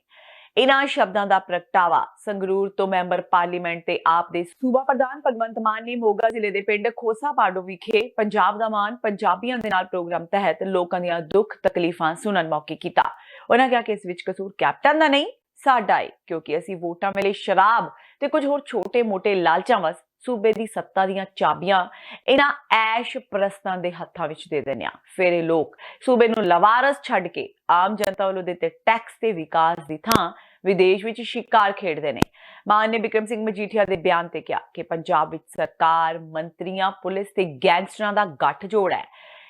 ਇਨ੍ਹਾਂ ਸ਼ਬਦਾਂ ਦਾ ਪ੍ਰਗਟਾਵਾ ਸੰਗਰੂਰ ਤੋਂ ਮੈਂਬਰ ਪਾਰਲੀਮੈਂਟ ਤੇ ਆਪ ਦੇ ਸੂਬਾ ਪ੍ਰਧਾਨ ਭਗਵੰਤ ਮਾਨ ਨੇ ਮੋਗਾ ਜ਼ਿਲ੍ਹੇ ਦੇ ਪਿੰਡ ਖੋਸਾ ਪਾਡੋ ਵਿਖੇ ਪੰਜਾਬ ਦਾ ਮਾਣ ਪੰਜਾਬੀਆਂ ਦੇ ਨਾਲ ਪ੍ਰੋਗਰਾਮ ਤਹਿਤ ਲੋਕਾਂ ਦੀਆਂ ਦੁੱਖ ਤਕਲੀਫਾਂ ਸੁਣਨ ਮੌਕੇ ਕੀਤਾ। ਉਹਨਾਂ ਕਿਹਾ ਕਿ ਇਸ ਵਿੱਚ ਕਸੂਰ ਕੈਪਟਨ ਦਾ ਨਹੀਂ, ਸਾਡਾ ਹੈ, ਕਿਉਂਕਿ ਅਸੀਂ ਵੋਟਾਂ ਵੇਲੇ ਸ਼ਰਾਬ ਤੇ ਕੁਝ ਹੋਰ ਛੋਟੇ-ਮੋਟੇ ਲਾਲਚਾਂ ਵਸ ਸੂਬੇ ਦੀ ਸੱਤਾ ਦੀਆਂ ਚਾਬੀਆਂ ਇਹਨਾਂ ਐਸ਼ ਪ੍ਰਸਤਾਂ ਦੇ ਹੱਥਾਂ ਵਿੱਚ ਦੇ ਦਿੰਦੇ ਆ। ਫਿਰ ਇਹ ਲੋਕ ਸੂਬੇ ਨੂੰ ਲਵਾਰਸ ਛੱਡ ਕੇ ਆਮ ਜਨਤਾ ਵੱਲੋਂ ਦਿੱਤੇ ਟੈਕਸ ਤੇ ਵਿਕਾਸ ਦੀ ਥਾਂ ਵਿਦੇਸ਼ ਵਿੱਚ ਸ਼ਿਕਾਰ ਖੇਡਦੇ ਨੇ। ਮਾਨ ਨੇ ਬਿਕਰਮ ਸਿੰਘ ਮਜੀਠੀਆ ਦੇ ਬਿਆਨ ਤੇ ਕਿਹਾ ਕਿ ਪੰਜਾਬ ਵਿੱਚ ਸਰਕਾਰ, ਮੰਤਰੀਆਂ, ਪੁਲਿਸ ਤੇ ਗੈਂਗਸਟਰਾਂ ਦਾ ਗੱਠਜੋੜ ਹੈ।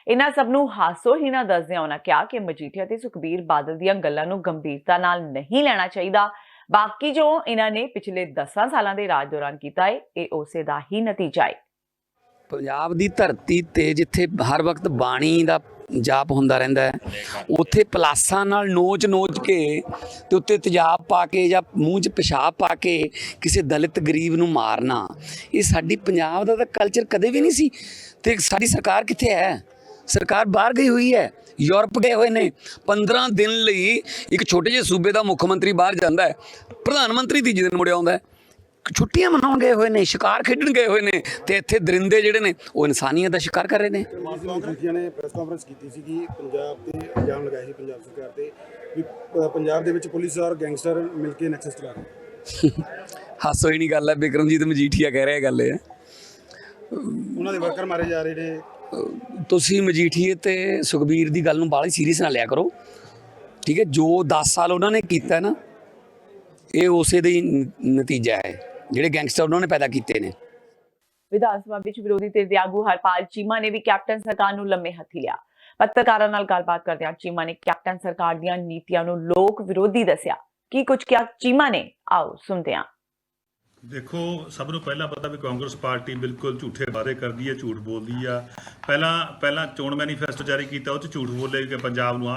ਇਹਨਾਂ ਸਭ ਨੂੰ ਹਾਸੋਹੀਣਾ ਦੱਸਦਿਆਂ ਉਹਨਾਂ ਕਿਹਾ ਕਿ ਮਜੀਠੀਆ ਤੇ ਸੁਖਬੀਰ ਬਾਦਲ ਦੀਆਂ ਗੱਲਾਂ ਨੂੰ ਗੰਭੀਰਤਾ ਨਾਲ ਨਹੀਂ ਲੈਣਾ ਚਾਹੀਦਾ। ਬਾਕੀ ਜੋ ਇਹਨਾਂ ਨੇ ਪਿਛਲੇ 10 ਸਾਲਾਂ ਦੇ ਰਾਜ ਦੌਰਾਨ ਕੀਤਾ ਹੈ, ਇਹ ਉਸੇ ਦਾ ਹੀ ਨਤੀਜਾ ਹੈ।
ਪੰਜਾਬ ਦੀ ਧਰਤੀ ਤੇ ਜਿੱਥੇ ਹਰ ਵਕਤ ਬਾਣੀ ਦਾ ਜਾਪ ਹੁੰਦਾ ਰਹਿੰਦਾ ਹੈ, ਉੱਥੇ ਪਲਾਸਾਂ ਨਾਲ ਨੋਚ ਕੇ ਤੇ ਉੱਤੇ ਤੇਜ਼ਾਬ ਪਾ ਕੇ ਜਾਂ ਮੂੰਹ 'ਚ ਪਿਸ਼ਾਬ ਪਾ ਕੇ ਕਿਸੇ ਦਲਿਤ ਗਰੀਬ ਨੂੰ ਮਾਰਨਾ, ਇਹ ਸਾਡੀ ਪੰਜਾਬ ਦਾ ਤਾਂ ਕਲਚਰ ਕਦੇ ਵੀ ਨਹੀਂ ਸੀ। ਤੇ ਸਾਡੀ ਸਰਕਾਰ ਕਿੱਥੇ ਹੈ? ਸਰਕਾਰ ਬਾਹਰ ਗਈ ਹੋਈ ਹੈ, ਯੂਰਪ ਗਏ ਹੋਏ ਨੇ। 15 ਦਿਨ ਲਈ ਇੱਕ ਛੋਟੇ ਜਿਹੇ ਸੂਬੇ ਦਾ ਮੁੱਖ ਮੰਤਰੀ ਬਾਹਰ ਜਾਂਦਾ ਹੈ, ਪ੍ਰਧਾਨ ਮੰਤਰੀ ਤੀਜੇ ਦਿਨ ਮੁੜਿਆ ਆਉਂਦਾ ਹੈ। ਛੁੱਟੀਆਂ ਮਨਾਉਣ ਗਏ ਹੋਏ ਨੇ, ਸ਼ਿਕਾਰ ਖੇਡਣ ਗਏ ਹੋਏ ਨੇ, ਤੇ ਇੱਥੇ ਦਰਿੰਦੇ ਜਿਹੜੇ ਨੇ ਉਹ ਇਨਸਾਨੀਅਤ ਦਾ ਸ਼ਿਕਾਰ ਕਰ ਰਹੇ ਨੇ।
ਮਜੀਠੀਆ ਨੇ ਪ੍ਰੈਸ ਕਾਨਫਰੰਸ ਕੀਤੀ ਸੀ ਕਿ ਪੰਜਾਬ ਤੇ ਇਲਜ਼ਾਮ ਲਗਾਇਆ ਸੀ ਪੰਜਾਬ ਸਰਕਾਰ ਤੇ ਵੀ ਪੰਜਾਬ ਦੇ ਵਿੱਚ ਪੁਲਿਸ ਔਰ ਗੈਂਗਸਟਰ ਮਿਲ ਕੇ ਨੈਕਸਸ ਚਲਾ ਰਹੇ।
ਹਾਸੋ ਹੀ ਨਹੀਂ ਗੱਲ ਹੈ, ਬਿਕਰਮਜੀਤ ਮਜੀਠੀਆ ਕਹਿ ਰਿਹਾ ਗੱਲ ਇਹ ਹੈ।
ਉਹਨਾਂ ਦੇ ਵਰਕਰ ਮਾਰੇ ਜਾ ਰਹੇ ਨੇ।
ਤੁਸੀਂ ਮਜੀਠੀਏ ਤੇ ਸੁਖਬੀਰ ਦੀ ਗੱਲ ਨੂੰ ਬਾਹਲੀ ਸੀਰੀਅਸ ਨਾ ਲਿਆ ਕਰੋ, ਠੀਕ ਹੈ? ਜੋ 10 ਸਾਲ ਉਹਨਾਂ ਨੇ ਕੀਤਾ ਨਾ, ਇਹ ਉਸੇ ਦਾ ਹੀ ਨਤੀਜਾ ਹੈ, ਜਿਹੜੇ ਗੈਂਗਸਟਰ ਉਹਨਾਂ ਨੇ ਪੈਦਾ ਕੀਤੇ ਨੇ।
ਵਿਧਾਨ ਸਭਾ ਵਿੱਚ ਵਿਰੋਧੀ ਧਿਰ ਦੇ ਆਗੂ ਹਰਪਾਲ ਚੀਮਾ ਨੇ ਵੀ ਕੈਪਟਨ ਸਰਕਾਰ ਨੂੰ ਲੰਮੇ ਹੱਥੀ ਲਿਆ। ਪੱਤਰਕਾਰਾਂ ਨਾਲ ਗੱਲਬਾਤ ਕਰਦਿਆਂ ਚੀਮਾ ਨੇ ਕੈਪਟਨ ਸਰਕਾਰ ਦੀਆਂ ਨੀਤੀਆਂ ਨੂੰ ਲੋਕ ਵਿਰੋਧੀ ਦੱਸਿਆ। ਕੀ ਕੁਝ ਕਿਹਾ ਚੀਮਾ ਨੇ, ਆਓ ਸੁਣਦੇ ਹਾਂ।
ਦੇਖੋ, ਸਭ ਨੂੰ ਪਹਿਲਾਂ ਪਤਾ ਵੀ ਕਾਂਗਰਸ ਪਾਰਟੀ ਬਿਲਕੁਲ ਝੂਠੇ ਵਾਅਦੇ ਕਰਦੀ ਹੈ, ਝੂਠ ਬੋਲਦੀ ਆ। ਪਹਿਲਾਂ ਚੋਣ ਮੈਨੀਫੈਸਟੋ ਜਾਰੀ ਕੀਤਾ, ਉਹ 'ਚ ਝੂਠ ਬੋਲੇ ਕਿ ਪੰਜਾਬ ਨੂੰ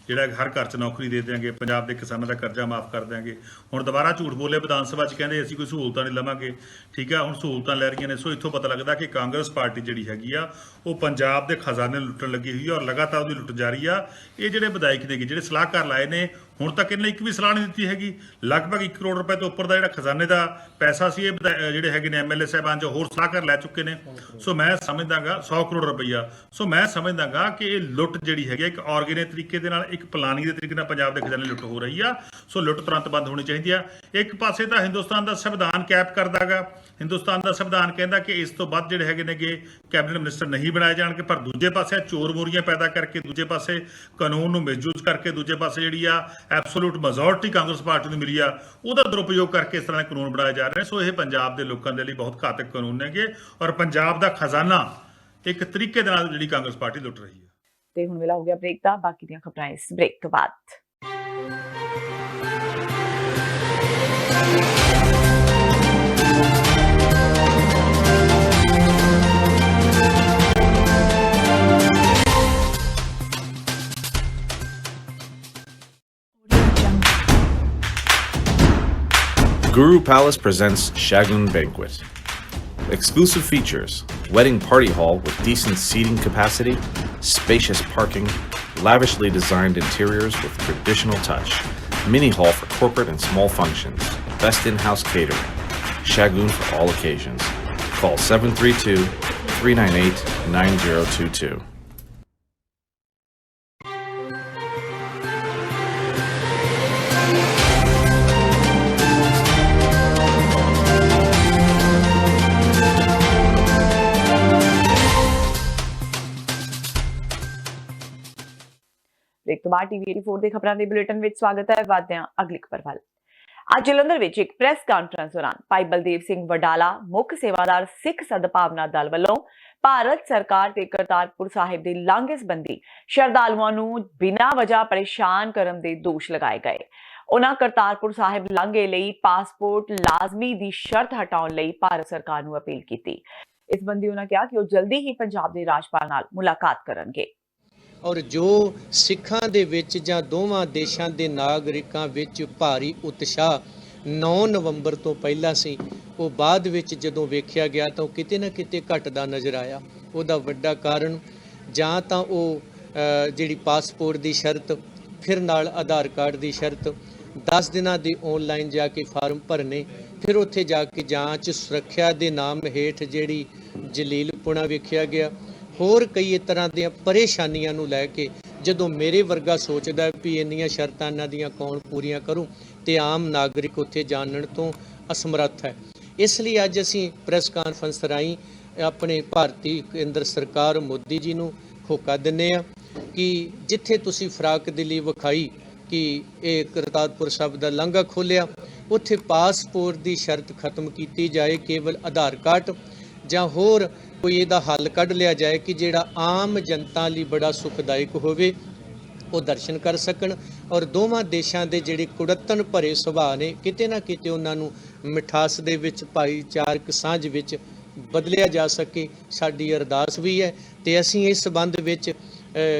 ਜਿਹੜਾ ਹਰ ਘਰ 'ਚ ਨੌਕਰੀ ਦੇ ਦਿਆਂਗੇ, ਪੰਜਾਬ ਦੇ ਕਿਸਾਨਾਂ ਦਾ ਕਰਜ਼ਾ ਮਾਫ ਕਰ ਦਿਆਂਗੇ। ਹੁਣ ਦੁਬਾਰਾ ਝੂਠ ਬੋਲੇ ਵਿਧਾਨ ਸਭਾ 'ਚ, ਕਹਿੰਦੇ ਅਸੀਂ ਕੋਈ ਸਹੂਲਤਾਂ ਨਹੀਂ ਲਵਾਂਗੇ। ਠੀਕ ਆ, ਹੁਣ ਸਹੂਲਤਾਂ ਲੈ ਰਹੀਆਂ ਨੇ। ਸੋ ਇੱਥੋਂ ਪਤਾ ਲੱਗਦਾ ਕਿ ਕਾਂਗਰਸ ਪਾਰਟੀ ਜਿਹੜੀ ਹੈਗੀ ਆ, ਉਹ ਪੰਜਾਬ ਦੇ ਖਜ਼ਾਨੇ ਲੁੱਟਣ ਲੱਗੀ ਹੋਈ ਆ, ਔਰ ਲਗਾਤਾਰ ਉਹਦੀ ਲੁੱਟ ਜਾਰੀ ਆ। ਇਹ ਜਿਹੜੇ ਵਿਧਾਇਕ ਨੇਗੇ, ਜਿਹੜੇ ਸਲਾਹਕਾਰ ਲਾਏ ਨੇ, ਹੁਣ ਤੱਕ ਇਹਨਾਂ ਨੇ ਇੱਕ ਵੀ ਸਲਾਹ ਨਹੀਂ ਦਿੱਤੀ ਹੈਗੀ। ਲਗਭਗ 1 ਕਰੋੜ ਰੁਪਏ ਤੋਂ ਉੱਪਰ ਦਾ ਜਿਹੜਾ ਖਜ਼ਾਨੇ ਦਾ ਪੈਸਾ ਸੀ, ਇਹ ਜਿਹੜੇ ਹੈਗੇ ਨੇ ਐਮਐਲਏ ਸਾਹਿਬਾਨ ਜੋ ਹੋਰ ਸਲਾਹਕਾਰ ਲੈ ਚੁੱਕੇ ਨੇ। ਸੋ ਮੈਂ ਸਮਝਦਾਗਾ 100 ਕਰੋੜ ਰੁਪਈਆ। ਸੋ ਮੈਂ ਸਮਝਦਾਗਾ ਕਿ ਇਹ ਲੁੱਟ ਜਿਹੜੀ ਹੈਗੀ ਇੱਕ ਆਰਗੇਨਾਈਜ਼ ਤਰੀਕੇ ਦੇ ਨਾਲ, ਇੱਕ ਪਲਾਨਿੰਗ ਦੇ ਤਰੀਕੇ ਨਾਲ ਪੰਜਾਬ ਦੇ ਖਜ਼ਾਨੇ ਲੁੱਟ ਹੋ ਰਹੀ ਆ। ਸੋ ਲੁੱਟ ਤੁਰੰਤ ਬੰਦ ਹੋਣੀ ਚਾਹੀਦੀ ਆ। ਇੱਕ ਪਾਸੇ ਤਾਂ ਹਿੰਦੁਸਤਾਨ ਦਾ ਸੰਵਿਧਾਨ ਕੈਪ ਕਰਦਾਗਾ, ਹਿੰਦੁਸਤਾਨ ਦਾ ਸੰਵਿਧਾਨ ਕਹਿੰਦਾ ਕਿ ਇਸ ਤੋਂ ਵੱਧ ਜਿਹੜੇ ਹੈਗੇ ਨੇਗੇ ਕੈਬਨਿਟ ਮਿਨਿਸਟਰ ਨਹੀਂ ਬਣਾਏ ਜਾਣਗੇ। ਪਰ ਦੂਜੇ ਪਾਸੇ ਚੋਰ ਮੋਰੀਆਂ ਪੈਦਾ ਕਰਕੇ, ਦੂਜੇ ਪਾਸੇ ਕਾਨੂੰਨ ਨੂੰ ਮਿਸਯੂਜ਼ ਕਰਕੇ, ਦੂਜੇ ਪਾਸੇ ਜਿਹੜੀ ਆ ਐਬਸੋਲੂਟ ਮੈਜੋਰਟੀ ਕਾਂਗਰਸ ਪਾਰਟੀ ਨੂੰ ਮਿਲੀ ਆ, ਉਹਦਾ ਦੁਰਉਪਯੋਗ ਕਰਕੇ ਇਸ ਤਰ੍ਹਾਂ ਦੇ ਕਾਨੂੰਨ ਬਣਾਏ ਜਾ ਰਹੇ ਨੇ। ਸੋ ਇਹ ਪੰਜਾਬ ਦੇ ਲੋਕਾਂ ਦੇ ਲਈ ਬਹੁਤ ਘਾਤਕ ਕਾਨੂੰਨ ਨੇਗੇ, ਔਰ ਪੰਜਾਬ ਦਾ ਖਜ਼ਾਨਾ ਇੱਕ ਤਰੀਕੇ ਦੇ ਨਾਲ ਜਿਹੜੀ ਕਾਂਗਰਸ ਪਾਰਟੀ ਲੁੱਟ ਰਹੀ ਹੈ।
ਤੇ ਹੁਣ ਵੇਲਾ ਹੋ ਗਿਆ ਬ੍ਰੇਕ ਦਾ। ਬਾਕੀ ਦੀਆਂ ਖਬਰਾਂ ਇਸ ਬ੍ਰੇਕ ਤੋਂ ਬਾਅਦ।
Guru Palace presents Shagun Banquet. Exclusive features: wedding party hall with decent seating capacity, spacious parking, lavishly designed interiors with traditional touch, mini hall for corporate and small functions, best in-house catering. Shagun for all occasions. Call 732-398-9022.
Break ਤੋਂ ਬਾਅਦ ਟੀਵੀ 84 ਦੇ ਖਬਰਾਂ ਦੇ ਬੁਲੇਟਿਨ ਵਿੱਚ ਸਵਾਗਤ ਹੈ। ਵਧਦੇ ਹਾਂ ਅਗਲੀ ਖਬਰ ਵੱਲ। ਅੱਜ ਜਲੰਧਰ ਵਿੱਚ ਇੱਕ ਪ੍ਰੈਸ ਕਾਨਫਰੰਸ ਦੌਰਾਨ ਭਾਈ ਬਲਦੇਵ ਸਿੰਘ ਵਡਾਲਾ, ਮੁੱਖ ਸੇਵਾਦਾਰ ਸਿੱਖ ਸਦਭਾਵਨਾ ਦਲ ਵੱਲੋਂ ਭਾਰਤ ਸਰਕਾਰ ਤੇ ਕਰਤਾਰਪੁਰ ਸਾਹਿਬ ਦੇ ਲਾਂਘੇ ਸੰਬੰਧੀ ਸ਼ਰਧਾਲੂਆਂ ਨੂੰ ਬਿਨਾਂ ਵਜ੍ਹਾ ਪਰੇਸ਼ਾਨ ਕਰਨ ਦੇ ਦੋਸ਼ ਲਗਾਏ ਗਏ। ਉਹਨਾਂ ਕਰਤਾਰਪੁਰ ਸਾਹਿਬ ਲਾਂਘੇ ਲਈ ਪਾਸਪੋਰਟ ਲਾਜ਼ਮੀ ਦੀ ਸ਼ਰਤ ਹਟਾਉਣ ਲਈ ਭਾਰਤ ਸਰਕਾਰ ਨੂੰ ਅਪੀਲ ਕੀਤੀ। ਇਸ ਸੰਬੰਧੀ ਉਹਨਾਂ ਕਿਹਾ ਕਿ ਉਹ ਜਲਦੀ ਹੀ ਪੰਜਾਬ ਦੇ ਰਾਜਪਾਲ ਨਾਲ ਮੁਲਾਕਾਤ ਕਰਨਗੇ।
ਔਰ ਜੋ ਸਿੱਖਾਂ ਦੇ ਵਿੱਚ ਜਾਂ ਦੋਵਾਂ ਦੇਸ਼ਾਂ ਦੇ ਨਾਗਰਿਕਾਂ ਵਿੱਚ ਭਾਰੀ ਉਤਸ਼ਾਹ 9 ਨਵੰਬਰ ਤੋਂ ਪਹਿਲਾਂ ਸੀ, ਉਹ ਬਾਅਦ ਵਿੱਚ ਜਦੋਂ ਵੇਖਿਆ ਗਿਆ ਤਾਂ ਉਹ ਕਿਤੇ ਨਾ ਕਿਤੇ ਘਟਦਾ ਨਜ਼ਰ ਆਇਆ। ਉਹਦਾ ਵੱਡਾ ਕਾਰਨ ਜਾਂ ਤਾਂ ਉਹ ਜਿਹੜੀ ਪਾਸਪੋਰਟ ਦੀ ਸ਼ਰਤ, ਫਿਰ ਨਾਲ ਆਧਾਰ ਕਾਰਡ ਦੀ ਸ਼ਰਤ, 10 ਦਿਨਾਂ ਦੀ ਆਨਲਾਈਨ ਜਾ ਕੇ ਫਾਰਮ ਭਰਨੇ, ਫਿਰ ਉੱਥੇ ਜਾ ਕੇ ਜਾਂਚ ਸੁਰੱਖਿਆ ਦੇ ਨਾਮ ਹੇਠ ਜਿਹੜੀ ਜਲੀਲਪੁਣਾ ਵੇਖਿਆ ਗਿਆ, ਹੋਰ ਕਈ ਤਰ੍ਹਾਂ ਦੀਆਂ ਪਰੇਸ਼ਾਨੀਆਂ ਨੂੰ ਲੈ ਕੇ ਜਦੋਂ ਮੇਰੇ ਵਰਗਾ ਸੋਚਦਾ ਵੀ ਇੰਨੀਆਂ ਸ਼ਰਤਾਂ ਇਹਨਾਂ ਦੀਆਂ ਕੌਣ ਪੂਰੀਆਂ ਕਰੂ, ਤੇ ਆਮ ਨਾਗਰਿਕ ਉੱਥੇ ਜਾਣਨ ਤੋਂ ਅਸਮਰੱਥ ਹੈ। ਇਸ ਲਈ ਅੱਜ ਅਸੀਂ ਪ੍ਰੈਸ ਕਾਨਫਰੰਸ ਰਾਹੀਂ ਆਪਣੇ ਭਾਰਤੀ ਕੇਂਦਰ ਸਰਕਾਰ ਮੋਦੀ ਜੀ ਨੂੰ ਹੋਕਾ ਦਿੰਦੇ ਹਾਂ ਕਿ ਜਿੱਥੇ ਤੁਸੀਂ ਫਰਾਕ ਦਿਲੀ ਵਿਖਾਈ ਕਿ ਇਹ ਕਰਤਾਰਪੁਰ ਸਾਹਿਬ ਦਾ ਲਾਂਘਾ ਖੋਲ੍ਹਿਆ, ਉੱਥੇ ਪਾਸਪੋਰਟ ਦੀ ਸ਼ਰਤ ਖਤਮ ਕੀਤੀ ਜਾਏ, ਕੇਵਲ ਆਧਾਰ ਕਾਰਡ ਜਾਂ ਹੋਰ ਕੋਈ ਇਹਦਾ ਹੱਲ ਕੱਢ ਲਿਆ ਜਾਏ ਕਿ ਜਿਹੜਾ ਆਮ ਜਨਤਾ ਲਈ ਬੜਾ ਸੁਖਦਾਇਕ ਹੋਵੇ, ਉਹ ਦਰਸ਼ਨ ਕਰ ਸਕਣ। ਔਰ ਦੋਵਾਂ ਦੇਸ਼ਾਂ ਦੇ ਜਿਹੜੇ ਕੁੜੱਤਣ ਭਰੇ ਸੁਭਾਅ ਨੇ, ਕਿਤੇ ਨਾ ਕਿਤੇ ਉਹਨਾਂ ਨੂੰ ਮਿਠਾਸ ਦੇ ਵਿੱਚ, ਭਾਈਚਾਰਕ ਸਾਂਝ ਵਿੱਚ ਬਦਲਿਆ ਜਾ ਸਕੇ, ਸਾਡੀ ਅਰਦਾਸ ਵੀ ਹੈ। ਤੇ ਅਸੀਂ ਇਸ ਸੰਬੰਧ ਵਿੱਚ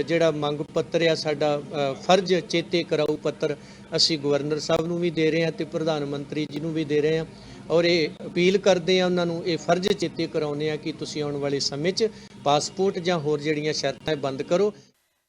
ਜਿਹੜਾ ਮੰਗ ਪੱਤਰ ਆ, ਸਾਡਾ ਫਰਜ਼ ਚੇਤੇ ਕਰਾਊ ਪੱਤਰ, ਅਸੀਂ ਗਵਰਨਰ ਸਾਹਿਬ ਨੂੰ ਵੀ ਦੇ ਰਹੇ ਹਾਂ ਤੇ ਪ੍ਰਧਾਨ ਮੰਤਰੀ ਜੀ ਨੂੰ ਵੀ ਦੇ ਰਹੇ ਹਾਂ, ਔਰ ਇਹ ਅਪੀਲ ਕਰਦੇ ਆ ਉਹਨਾਂ ਨੂੰ, ਇਹ ਫਰਜ਼ ਚੇਤੇ ਕਰਾਉਂਦੇ ਆ ਕਿ ਤੁਸੀਂ ਆਉਣ ਵਾਲੇ ਸਮੇਂ 'ਚ ਪਾਸਪੋਰਟ ਜਾਂ ਹੋਰ ਜਿਹੜੀਆਂ ਸ਼ਰਤਾਂ ਬੰਦ ਕਰੋ।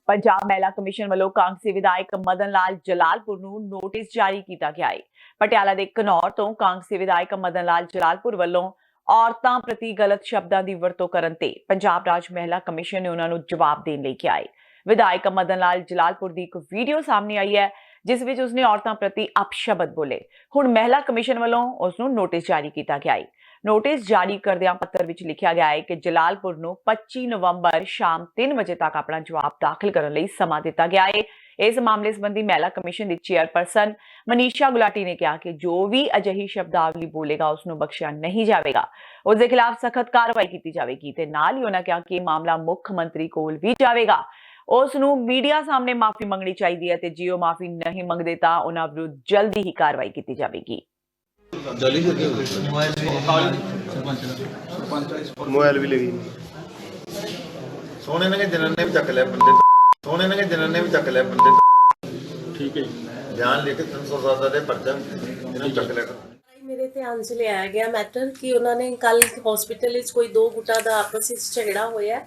ਪੰਜਾਬ ਮਹਿਲਾ ਕਮਿਸ਼ਨ ਵੱਲੋਂ ਕਾਂਗਰਸੀ ਵਿਧਾਇਕ ਮਦਨ ਲਾਲ ਜਲਾਲਪੁਰ ਨੂੰ ਨੋਟਿਸ ਜਾਰੀ ਕੀਤਾ ਗਿਆ ਹੈ। ਪਟਿਆਲਾ ਦੇ ਘਨੌਰ ਤੋਂ ਕਾਂਗਰਸੀ ਵਿਧਾਇਕ ਮਦਨ ਲਾਲ ਜਲਾਲਪੁਰ ਵੱਲੋਂ ਔਰਤਾਂ ਪ੍ਰਤੀ ਗਲਤ ਸ਼ਬਦਾਂ ਦੀ ਵਰਤੋਂ ਕਰਨ ਤੇ ਪੰਜਾਬ ਰਾਜ ਮਹਿਲਾ ਕਮਿਸ਼ਨ ਨੇ ਉਹਨਾਂ ਨੂੰ ਜਵਾਬ ਦੇਣ ਲਈ ਕਿਹਾ ਹੈ। ਵਿਧਾਇਕ ਮਦਨ ਲਾਲ ਜਲਾਲਪੁਰ ਦੀ ਇੱਕ ਵੀਡੀਓ ਸਾਹਮਣੇ ਆਈ ਹੈ ਜਿਸ ਵਿੱਚ ਉਸਨੇ ਔਰਤਾਂ ਪ੍ਰਤੀ ਅਪਸ਼ਬਦ ਬੋਲੇ। ਹੁਣ ਮਹਿਲਾ ਕਮਿਸ਼ਨ ਵੱਲੋਂ ਉਸ ਨੂੰ ਨੋਟਿਸ ਜਾਰੀ ਕੀਤਾ ਗਿਆ ਹੈ। ਨੋਟਿਸ ਜਾਰੀ ਕਰਦਿਆਂ ਪੱਤਰ ਵਿੱਚ ਲਿਖਿਆ ਗਿਆ ਹੈ ਕਿ ਜਲਾਲਪੁਰ ਨੂੰ 25 ਨਵੰਬਰ ਸ਼ਾਮ 3 ਵਜੇ ਤੱਕ ਆਪਣਾ ਜਵਾਬ ਦਾਖਲ ਕਰਨ ਲਈ ਸਮਾਂ ਦਿੱਤਾ ਗਿਆ ਹੈ। ਇਸ ਮਾਮਲੇ ਸੰਬੰਧੀ ਮਹਿਲਾ ਕਮਿਸ਼ਨ ਦੀ ਚੇਅਰਪਰਸਨ ਮਨੀਸ਼ਾ ਗੁਲਾਟੀ ਨੇ ਕਿਹਾ ਕਿ ਜੋ ਵੀ ਅਜਿਹੀ ਸ਼ਬਦਾਵਲੀ ਬੋਲੇਗਾ ਉਸ ਨੂੰ ਬਖਸ਼ਿਆ ਨਹੀਂ ਜਾਵੇਗਾ, ਉਸ ਦੇ ਖਿਲਾਫ ਸਖਤ ਕਾਰਵਾਈ ਕੀਤੀ ਜਾਵੇਗੀ। ਤੇ ਨਾਲ ਹੀ ਉਹਨਾਂ ਕਿਹਾ ਕਿ ਇਹ ਮਾਮਲਾ ਮੁੱਖ ਮੰਤਰੀ ਕੋਲ ਵੀ ਜਾਵੇਗਾ, ਉਸ ਨੂੰ ਮੀਡੀਆ ਸਾਹਮਣੇ ਮਾਫੀ ਮੰਗਣੀ ਚਾਹੀਦੀ ਹੈ ਤੇ ਜੇ ਉਹ ਮਾਫੀ ਨਹੀਂ ਮੰਗਦੇ ਤਾਂ ਉਹਨਾਂ ਵਿਰੁੱਧ ਜਲਦੀ ਹੀ ਕਾਰਵਾਈ ਕੀਤੀ ਜਾਵੇਗੀ।
मोबाइल भी लगी सोने ने जनाने भी चक लिया बंदे, सोने ने जनाने भी चक लिया बंदे, ठीक है ध्यान लेके 307 ਦੇ ਪਰਚਾ ਇਹਨਾਂ ਚੱਕ ਲਿਆ।
ਮੇਰੇ ਧਿਆਨ 'ਚ ਲਿਆਇਆ ਗਿਆ ਮੈਟਰ ਕਿ ਉਹਨਾਂ ਨੇ ਕੱਲ ਹਸਪੀਟਲ ਵਿੱਚ ਕੋਈ ਦੋ ਗੁੱਟਾਂ ਦਾ ਆਪਸ ਵਿੱਚ ਝਗੜਾ ਹੋਇਆ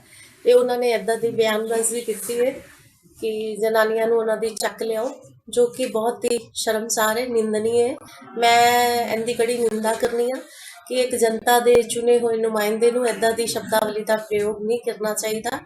ਤੇ ਉਹਨਾਂ ਨੇ ਇੱਦਾਂ ਦੀ ਬਿਆਨਬਾਜ਼ੀ ਕੀਤੀ ਹੈ ਕਿ ਜਨਾਨੀਆਂ ਨੂੰ ਉਹਨਾਂ ਦੀ ਚੱਕ ਲਿਆਓ, ਜੋ ਕਿ ਬਹੁਤ ਹੀ ਸ਼ਰਮਸਾਰ ਹੈ, ਨਿੰਦਨੀय ਹੈ। ਮੈਂ ਇਹਦੀ ਕੜੀ ਨਿੰਦਾ ਕਰਨੀ ਆ ਕਿ ਇੱਕ ਜਨਤਾ ਦੇ ਚੁਣੇ ਹੋਏ ਨੁਮਾਇੰਦੇ ਨੂੰ ਇੱਦਾਂ ਦੀ ਸ਼ਬਦਾਵਲੀ ਦਾ ਪ੍ਰਯੋਗ ਨਹੀਂ ਕਰਨਾ ਚਾਹੀਦਾ,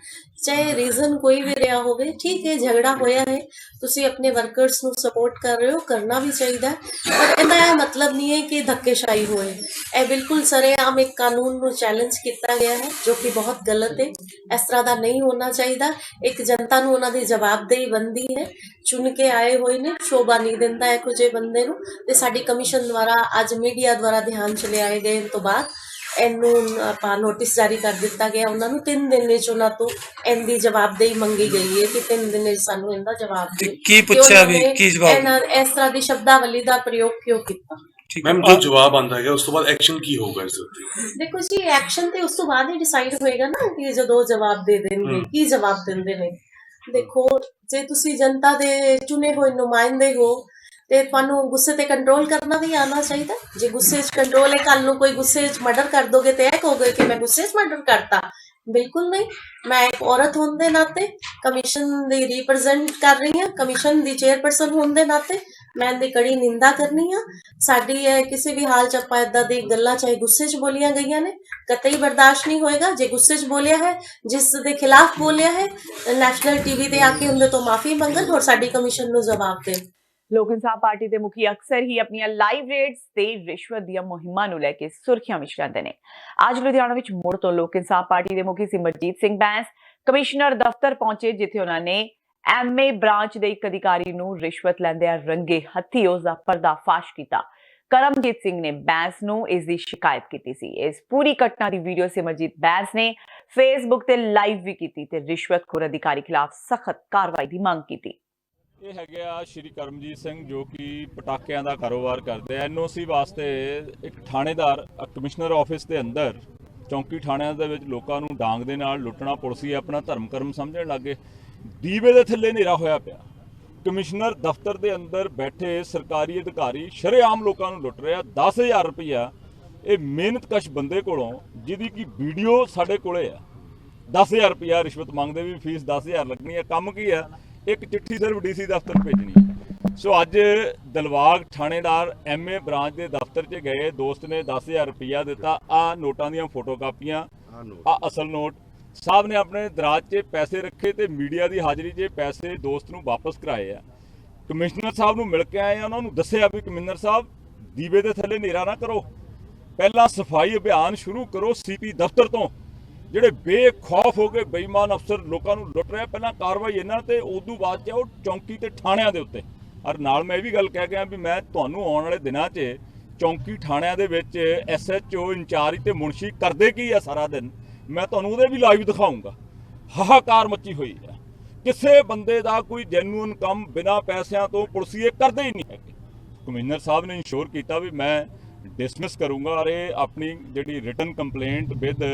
ਚਾਹੇ ਰੀਜ਼ਨ ਕੋਈ ਵੀ ਰਿਹਾ ਹੋਵੇ। ਠੀਕ ਹੈ, ਝਗੜਾ ਹੋਇਆ ਹੈ, ਤੁਸੀਂ ਆਪਣੇ ਵਰਕਰਸ ਨੂੰ ਸਪੋਰਟ ਕਰ ਰਹੇ ਹੋ, ਕਰਨਾ ਵੀ ਚਾਹੀਦਾ, ਪਰ ਇਹਦਾ ਇਹ ਮਤਲਬ ਨਹੀਂ ਹੈ ਕਿ ਧੱਕੇਸ਼ਾਹੀ ਹੋਏ। ਇਹ ਬਿਲਕੁਲ ਸਰੇਆਮ ਇੱਕ ਕਾਨੂੰਨ ਨੂੰ ਚੈਲੰਜ ਕੀਤਾ ਗਿਆ ਹੈ, ਜੋ ਕਿ ਬਹੁਤ ਗਲਤ ਹੈ। ਇਸ ਤਰ੍ਹਾਂ ਦਾ ਨਹੀਂ ਹੋਣਾ ਚਾਹੀਦਾ। ਇੱਕ ਜਨਤਾ ਨੂੰ ਉਹਨਾਂ ਦੀ ਜਵਾਬਦੇਹੀ ਬਣਦੀ ਹੈ, ਚੁਣ ਕੇ ਆਏ ਹੋਏ ਨੇ, ਸ਼ੋਭਾ ਨਹੀਂ ਦਿੰਦਾ ਹੈ ਕੁਝ ਬੰਦੇ ਨੂੰ। ਤੇ ਸਾਡੀ ਕਮਿਸ਼ਨ ਦੁਆਰਾ ਅੱਜ ਮੀਡੀਆ ਦੁਆਰਾ ਧਿਆਨ ਚ ਲਿਆਏ ਗਏ ਤੋਂ ਬਾਅਦ ਇਹਨੂੰ ਆਪਾਂ ਨੋਟਿਸ ਜਾਰੀ ਕਰ ਦਿੱਤਾ ਗਿਆ। ਉਹਨਾਂ ਨੂੰ 3 ਦਿਨ ਵਿੱਚ ਉਹਨਾਂ ਤੋਂ ਇਹਦੀ ਜਵਾਬਦੇਹੀ ਮੰਗੀ ਗਈ ਹੈ ਕਿ 3 ਦਿਨ ਵਿੱਚ ਸਾਨੂੰ ਇਹਦਾ ਜਵਾਬ ਦਿਓ। ਕੀ ਪੁੱਛਿਆ ਵੀ ਕੀ ਜਵਾਬ, ਇਸ ਤਰ੍ਹਾਂ ਦੀ ਸ਼ਬਦਾਵਲੀ ਦਾ ਪ੍ਰਯੋਗ ਕਿਉਂ ਕੀਤਾ।
ਮੈਮ ਜੋ ਜਵਾਬ ਆਂਦਾ ਹੈ ਉਸ ਤੋਂ ਬਾਅਦ ਐਕਸ਼ਨ ਕੀ ਹੋਊਗਾ ਇਸ ਉੱਤੇ?
ਦੇਖੋ ਜੀ, ਐਕਸ਼ਨ ਤੇ ਉਸ ਤੋਂ ਬਾਅਦ ਹੀ ਡਿਸਾਈਡ ਹੋਏਗਾ ਨਾ ਕਿ ਜਦੋਂ ਜਵਾਬ ਦੇ ਦੇਣਗੇ ਕੀ ਜਵਾਬ ਦਿੰਦੇ ਨੇ। ਦੇਖੋ, ਜੇ ਤੁਸੀਂ ਜਨਤਾ ਦੇ ਚੁਣੇ ਹੋਏ ਨੁਮਾਇੰਦੇ ਹੋ ਤੇ ਤੁਹਾਨੂੰ ਗੁੱਸੇ ਤੇ ਕੰਟਰੋਲ ਕਰਨਾ ਵੀ ਆਉਣਾ ਚਾਹੀਦਾ। ਜੇ ਗੁੱਸੇ 'ਚ ਕੰਟਰੋਲ ਹੈ, ਕੱਲ ਨੂੰ ਕੋਈ ਗੁੱਸੇ 'ਚ ਮਰਡਰ ਕਰ ਦੋਗੇ ਤੇ ਇਹ ਕਹੋਗੇ ਕਿ ਮੈਂ ਗੁੱਸੇ 'ਚ ਮਰਡਰ ਕਰਤਾ। ਬਿਲਕੁਲ ਨਹੀਂ। ਮੈਂ ਇੱਕ ਔਰਤ ਹੋਣ ਦੇ ਨਾਤੇ ਕਮਿਸ਼ਨ ਦੀ ਰਿਪਰੈਜ਼ੈਂਟ ਕਰ ਰਹੀ ਹਾਂ, ਕਮਿਸ਼ਨ ਦੀ ਚੇਅਰਪਰਸਨ ਹੋਣ ਦੇ ਨਾਤੇ ਮੈਂ ਇਹਦੀ ਕੜੀ ਨਿੰਦਾ ਕਰਨੀ ਆ। ਸਾਡੀ ਇਹ ਕਿਸੇ ਵੀ ਹਾਲ 'ਚ ਆਪਾਂ ਏਦਾਂ ਦੀ ਗੱਲਾਂ ਚਾਹੇ ਗੁੱਸੇ 'ਚ ਬੋਲੀਆਂ ਗਈਆਂ ਨੇ, ਕਤਈ ਬਰਦਾਸ਼ਤ ਨਹੀਂ ਹੋਏਗਾ। ਜੇ ਗੁੱਸੇ 'ਚ ਬੋਲਿਆ ਹੈ, ਜਿਸ ਦੇ ਖਿਲਾਫ ਬੋਲਿਆ ਹੈ, ਨੈਸ਼ਨਲ ਟੀਵੀ ਤੇ ਆ ਕੇ ਉਹਦੇ ਤੋਂ ਮਾਫੀ ਮੰਗਣ ਔਰ ਸਾਡੀ ਕਮਿਸ਼ਨ ਨੂੰ ਜਵਾਬ ਦੇਣ।
ਲੋਕ ਇਨਸਾਫ ਪਾਰਟੀ ਦੇ ਮੁਖੀ ਅਕਸਰ ਹੀ ਆਪਣੀਆਂ ਲਾਈਵ ਰੇਡਸ ਤੇ ਰਿਸ਼ਵਤ ਦੀਆਂ ਮੁਹਿੰਮਾਂ ਨੂੰ ਲੈ ਕੇ ਸੁਰਖੀਆਂ ਵਿੱਚ ਰਹਿੰਦੇ ਨੇ। ਅੱਜ ਲੁਧਿਆਣਾ ਵਿੱਚ ਮੁੜ ਤੋਂ ਲੋਕ ਇਨਸਾਫ ਪਾਰਟੀ ਦੇ ਮੁਖੀ ਸਿਮਰਜੀਤ ਸਿੰਘ ਬੈਂਸ ਕਮਿਸ਼ਨਰ ਦਫ਼ਤਰ ਪਹੁੰਚੇ, ਜਿੱਥੇ ਉਹਨਾਂ ਨੇ ਐਮਏ ਬ੍ਰਾਂਚ ਦੇ ਇੱਕ ਅਧਿਕਾਰੀ ਨੂੰ ਰਿਸ਼ਵਤ ਲੈਂਦਿਆਂ ਰੰਗੇ ਹੱਥੀ ਉਸ ਦਾ ਪਰਦਾਫਾਸ਼ ਕੀਤਾ। ਕਰਮਜੀਤ ਸਿੰਘ ਨੇ ਬੈਂਸ ਨੂੰ ਇਸ ਦੀ ਸ਼ਿਕਾਇਤ ਕੀਤੀ ਸੀ। ਇਸ ਪੂਰੀ ਘਟਨਾ ਦੀ ਵੀਡੀਓ ਸਿਮਰਜੀਤ ਬੈਂਸ ਨੇ ਫੇਸਬੁੱਕ ਤੇ ਲਾਈਵ ਵੀ ਕੀਤੀ ਤੇ ਰਿਸ਼ਵਤਖੋਰ ਅਧਿਕਾਰੀ ਖਿਲਾਫ ਸਖਤ ਕਾਰਵਾਈ ਦੀ ਮੰਗ ਕੀਤੀ।
ਇਹ ਹੈਗੇ ਆ ਸ਼੍ਰੀ ਕਰਮਜੀਤ ਸਿੰਘ, ਜੋ ਕਿ ਪਟਾਕਿਆਂ ਦਾ ਕਾਰੋਬਾਰ ਕਰਦੇ ਆ। ਐਨਓਸੀ ਵਾਸਤੇ ਇੱਕ ਥਾਣੇਦਾਰ ਕਮਿਸ਼ਨਰ ਆਫਿਸ ਦੇ ਅੰਦਰ ਚੌਂਕੀ ਥਾਣਿਆਂ ਦੇ ਵਿੱਚ ਲੋਕਾਂ ਨੂੰ ਡਾਂਗ ਦੇ ਨਾਲ ਲੁੱਟਣਾ ਪੁਲਿਸ ਹੀ ਆਪਣਾ ਧਰਮ ਕਰਮ ਸਮਝਣ ਲੱਗੇ। ਦੀਵੇ ਦੇ ਥੱਲੇ ਹਨੇਰਾ ਹੋਇਆ ਪਿਆ। ਕਮਿਸ਼ਨਰ ਦਫ਼ਤਰ ਦੇ ਅੰਦਰ ਬੈਠੇ ਸਰਕਾਰੀ ਅਧਿਕਾਰੀ ਸ਼ਰੇਆਮ ਲੋਕਾਂ ਨੂੰ ਲੁੱਟ ਰਿਹਾ। 10,000 ਰੁਪਈਆ ਇਹ ਮਿਹਨਤਕਸ਼ ਬੰਦੇ ਕੋਲੋਂ, ਜਿਹਦੀ ਕਿ ਵੀਡੀਓ ਸਾਡੇ ਕੋਲੇ ਆ, 10,000 ਰੁਪਈਆ ਰਿਸ਼ਵਤ ਮੰਗਦੇ ਵੀ ਫੀਸ 10,000 ਲੱਗਣੀ ਹੈ। ਕੰਮ ਕੀ ਹੈ? ਇੱਕ ਚਿੱਠੀ ਸਿਰਫ ਡੀਸੀ ਦਫ਼ਤਰ ਭੇਜਣੀ ਹੈ। ਸੋ ਅੱਜ ਦਿਲਬਾਗ ਥਾਣੇਦਾਰ MA ਬ੍ਰਾਂਚ ਦੇ ਦਫ਼ਤਰ 'ਚ ਗਏ, ਦੋਸਤ ਨੇ 10,000 ਰੁਪਈਆ ਦਿੱਤਾ। ਆ ਨੋਟਾਂ ਦੀਆਂ ਫੋਟੋਕਾਪੀਆਂ, ਆ ਅਸਲ ਨੋਟ। ਸਾਹਿਬ ਨੇ ਆਪਣੇ ਦਰਾਜ 'ਚ ਪੈਸੇ ਰੱਖੇ ਤੇ ਮੀਡੀਆ ਦੀ ਹਾਜ਼ਰੀ 'ਚ ਪੈਸੇ ਦੋਸਤ ਨੂੰ ਵਾਪਸ ਕਰਾਏ ਆ। ਕਮਿਸ਼ਨਰ ਸਾਹਿਬ ਨੂੰ ਮਿਲ ਕੇ ਆਏ ਆ, ਉਹਨਾਂ ਨੂੰ ਦੱਸਿਆ ਵੀ ਕਮਿਸ਼ਨਰ ਸਾਹਿਬ ਦੀਵੇ ਦੇ ਥੱਲੇ ਹਨੇਰਾ ਨਾ ਕਰੋ, ਪਹਿਲਾਂ ਸਫਾਈ ਅਭਿਆਨ ਸ਼ੁਰੂ ਕਰੋ CP ਦਫ਼ਤਰ ਤੋਂ। ਜਿਹੜੇ ਬੇਖੌਫ ਹੋ ਕੇ ਬੇਈਮਾਨ ਅਫਸਰ ਲੋਕਾਂ ਨੂੰ ਲੁੱਟ ਰਹੇ, ਪਹਿਲਾਂ ਕਾਰਵਾਈ ਇਹਨਾਂ ਤੇ, ਉਦੋਂ ਬਾਅਦ 'ਚ ਉਹ ਚੌਂਕੀ ਤੇ ਥਾਣਿਆਂ ਦੇ ਉੱਤੇ। ਔਰ ਨਾਲ ਮੈਂ ਇਹ ਵੀ ਗੱਲ ਕਹਿ ਗਿਆ ਵੀ ਮੈਂ ਤੁਹਾਨੂੰ ਆਉਣ ਵਾਲੇ ਦਿਨਾਂ 'ਚ ਚੌਂਕੀ ਥਾਣਿਆਂ ਦੇ ਵਿੱਚ SHO ਇੰਚਾਰਜ ਤੇ ਮੁਨਸ਼ੀ ਕਰਦੇ ਕੀ ਆ ਸਾਰਾ ਦਿਨ, ਮੈਂ ਤੁਹਾਨੂੰ ਉਹਦੇ ਵੀ ਲਾਈਵ ਦਿਖਾਊਂਗਾ। ਹਾਹਾਕਾਰ ਮੱਚੀ ਹੋਈ ਹੈ। ਕਿਸੇ ਬੰਦੇ ਦਾ ਕੋਈ ਜੈਨੂਅਨ ਕੰਮ ਬਿਨਾਂ ਪੈਸਿਆਂ ਤੋਂ ਪੁਲਿਸੀਏ ਕਰਦੇ ਹੀ ਨਹੀਂ ਹੈਗੇ। ਕਮਿਸ਼ਨਰ ਸਾਹਿਬ ਨੇ ਇੰਸ਼ੋਰ ਕੀਤਾ ਵੀ ਮੈਂ ਡਿਸਮਿਸ ਕਰੂੰਗਾ, ਔਰ ਇਹ ਆਪਣੀ ਜਿਹੜੀ written complaint with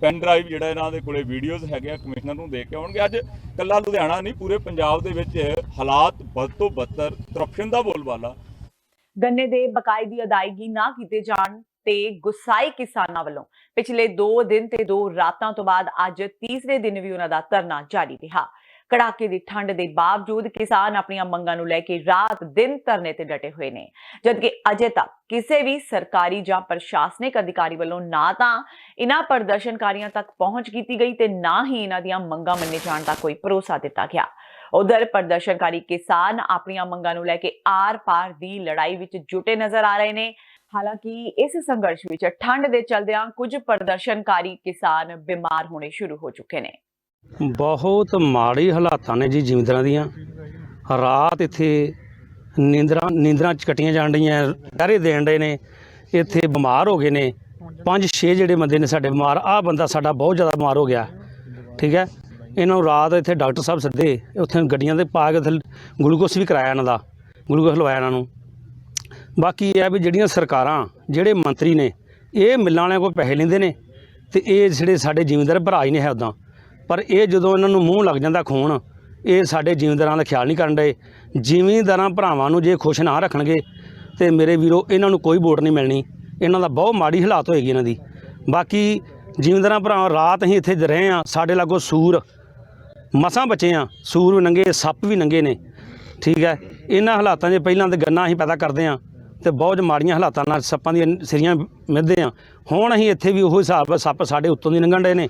pen drive ਜਿਹੜਾ ਇਹਨਾਂ ਦੇ ਕੋਲੇ ਵੀਡੀਓਜ਼ ਹੈਗੇ ਆ ਕਮਿਸ਼ਨਰ ਨੂੰ ਦੇ ਕੇ ਆਉਣਗੇ। ਅੱਜ ਕੱਲਾ ਲੁਧਿਆਣਾ ਨਹੀਂ, ਪੂਰੇ ਪੰਜਾਬ ਦੇ ਵਿੱਚ ਹਾਲਾਤ ਬਦ ਤੋਂ ਬਦਤਰ, ਕਰਪਸ਼ਨ ਦਾ ਬੋਲਬਾਲਾ।
ਗੰਨੇ ਦੇ ਬਕਾਏ ਦੀ ਅਦਾਇਗੀ ਨਾ ਕੀਤੇ ਜਾਣ ਤੇ ਗੁੱਸਾਏ ਕਿਸਾਨਾਂ ਵੱਲੋਂ ਪਿਛਲੇ 2 ਦਿਨ ਤੇ 2 ਰਾਤਾਂ ਤੋਂ ਬਾਅਦ ਅੱਜ ਤੀਸਰੇ ਦਿਨ ਵੀ ਉਹਨਾਂ ਦਾ ਧਰਨਾ ਜਾਰੀ ਰਿਹਾ। ਕੜਾਕੇ ਦੀ ਠੰਡ ਦੇ ਬਾਵਜੂਦ ਕਿਸਾਨ ਆਪਣੀਆਂ ਮੰਗਾਂ ਨੂੰ ਲੈ ਕੇ ਰਾਤ ਦਿਨ ਧਰਨੇ ਤੇ ਡਟੇ ਹੋਏ ਨੇ, ਜਦਕਿ ਅਜੇ ਤੱਕ ਕਿਸੇ ਵੀ ਸਰਕਾਰੀ ਜਾਂ ਪ੍ਰਸ਼ਾਸਨਿਕ ਅਧਿਕਾਰੀ ਵੱਲੋਂ ਨਾ ਤਾਂ ਇਹਨਾਂ ਪ੍ਰਦਰਸ਼ਨਕਾਰੀਆਂ ਤੱਕ ਪਹੁੰਚ ਕੀਤੀ ਗਈ ਤੇ ਨਾ ਹੀ ਇਹਨਾਂ ਦੀਆਂ ਮੰਗਾਂ ਮੰਨੇ ਜਾਣ ਦਾ ਕੋਈ ਭਰੋਸਾ ਦਿੱਤਾ ਗਿਆ। ਉਧਰ ਪ੍ਰਦਰਸ਼ਨਕਾਰੀ ਕਿਸਾਨ ਆਪਣੀਆਂ ਮੰਗਾਂ ਨੂੰ ਲੈ ਕੇ ਆਰ-ਪਾਰ ਦੀ ਲੜਾਈ ਵਿੱਚ ਜੁਟੇ ਨਜ਼ਰ ਆ ਰਹੇ ਨੇ। ਹਾਲਾਂਕਿ ਇਸ ਸੰਘਰਸ਼ ਵਿੱਚ ਠੰਡ ਦੇ ਚਲਦਿਆਂ ਕੁਝ ਪ੍ਰਦਰਸ਼ਨਕਾਰੀ ਕਿਸਾਨ ਬਿਮਾਰ ਹੋਣੇ ਸ਼ੁਰੂ ਹੋ ਚੁੱਕੇ ਨੇ।
ਬਹੁਤ ਮਾੜੀ ਹਾਲਾਤਾਂ ਨੇ ਜੀ ਜ਼ਿਮੀਂਦਾਰਾਂ ਦੀਆਂ। ਰਾਤ ਇੱਥੇ ਨੀਂਦਰਾਂ ਚ ਕੱਟੀਆਂ ਜਾਣ ਰਹੀਆਂ, ਡਰੇ ਦੇਣ ਰਹੇ ਨੇ। ਇੱਥੇ ਬਿਮਾਰ ਹੋ ਗਏ ਨੇ 5-6 ਜਿਹੜੇ ਬੰਦੇ ਨੇ ਸਾਡੇ ਬਿਮਾਰ। ਆਹ ਬੰਦਾ ਸਾਡਾ ਬਹੁਤ ਜ਼ਿਆਦਾ ਬਿਮਾਰ ਹੋ ਗਿਆ, ਠੀਕ ਹੈ। ਇਹਨਾਂ ਨੂੰ ਰਾਤ ਇੱਥੇ ਡਾਕਟਰ ਸਾਹਿਬ ਸੱਦੇ, ਉੱਥੇ ਗੱਡੀਆਂ ਤੇ ਪਾ ਕੇ ਉੱਥੇ ਗਲੂਕੋਸ ਵੀ ਕਰਾਇਆ, ਇਹਨਾਂ ਦਾ ਗਲੂਕੋਸ ਲਵਾਇਆ ਇਹਨਾਂ ਨੂੰ। ਬਾਕੀ ਇਹ ਹੈ ਵੀ ਜਿਹੜੀਆਂ ਸਰਕਾਰਾਂ, ਜਿਹੜੇ ਮੰਤਰੀ ਨੇ, ਇਹ ਮਿੱਲਾਂ ਵਾਲਿਆਂ ਕੋਲ ਪੈਸੇ ਲੈਂਦੇ ਨੇ ਤੇ ਇਹ ਜਿਹੜੇ ਸਾਡੇ ਜ਼ਿਮੀਂਦਾਰ ਭਰਾ ਹੀ ਨੇ ਹੈ ਉੱਦਾਂ। ਪਰ ਇਹ ਜਦੋਂ ਇਹਨਾਂ ਨੂੰ ਮੂੰਹ ਲੱਗ ਜਾਂਦਾ ਖੂਨ, ਇਹ ਸਾਡੇ ਜ਼ਿਮੀਂਦਾਰਾਂ ਦਾ ਖਿਆਲ ਨਹੀਂ ਕਰਨ ਡਏ। ਜ਼ਿਮੀਂਦਾਰਾਂ ਭਰਾਵਾਂ ਨੂੰ ਜੇ ਖੁਸ਼ ਨਾ ਰੱਖਣਗੇ ਤੇ ਮੇਰੇ ਵੀਰੋ ਇਹਨਾਂ ਨੂੰ ਕੋਈ ਵੋਟ ਨਹੀਂ ਮਿਲਣੀ। ਇਹਨਾਂ ਦਾ ਬਹੁਤ ਮਾੜੀ ਹਾਲਾਤ ਹੋਏਗੀ ਇਹਨਾਂ ਦੀ। ਬਾਕੀ ਜ਼ਿਮੀਂਦਾਰਾਂ ਭਰਾਵਾਂ, ਰਾਤ ਅਸੀਂ ਇੱਥੇ ਰਹੇ ਹਾਂ, ਸਾਡੇ ਲਾਗੋਂ ਸੂਰ ਮਸਾਂ ਬਚੇ ਆ, ਸੂਰ ਵੀ ਨੰਗੇ, ਸੱਪ ਵੀ ਨੰਗੇ ਨੇ, ਠੀਕ ਹੈ। ਇਹਨਾਂ ਹਾਲਾਤਾਂ 'ਚ ਪਹਿਲਾਂ ਤਾਂ ਗੰਨਾ ਅਸੀਂ ਪੈਦਾ ਕਰਦੇ ਹਾਂ ਤੇ ਬਹੁਤ ਮਾੜੀਆਂ ਹਾਲਾਤਾਂ ਨਾਲ ਸੱਪਾਂ ਦੀਆਂ ਸਿਰੀਆਂ ਮਿੱਧਦੇ ਹਾਂ। ਹੁਣ ਅਸੀਂ ਇੱਥੇ ਵੀ ਉਹੋ ਹਿਸਾਬ, ਸੱਪ ਸਾਡੇ ਉੱਤੋਂ ਦੀ ਲੰਘਣ ਡਏ ਨੇ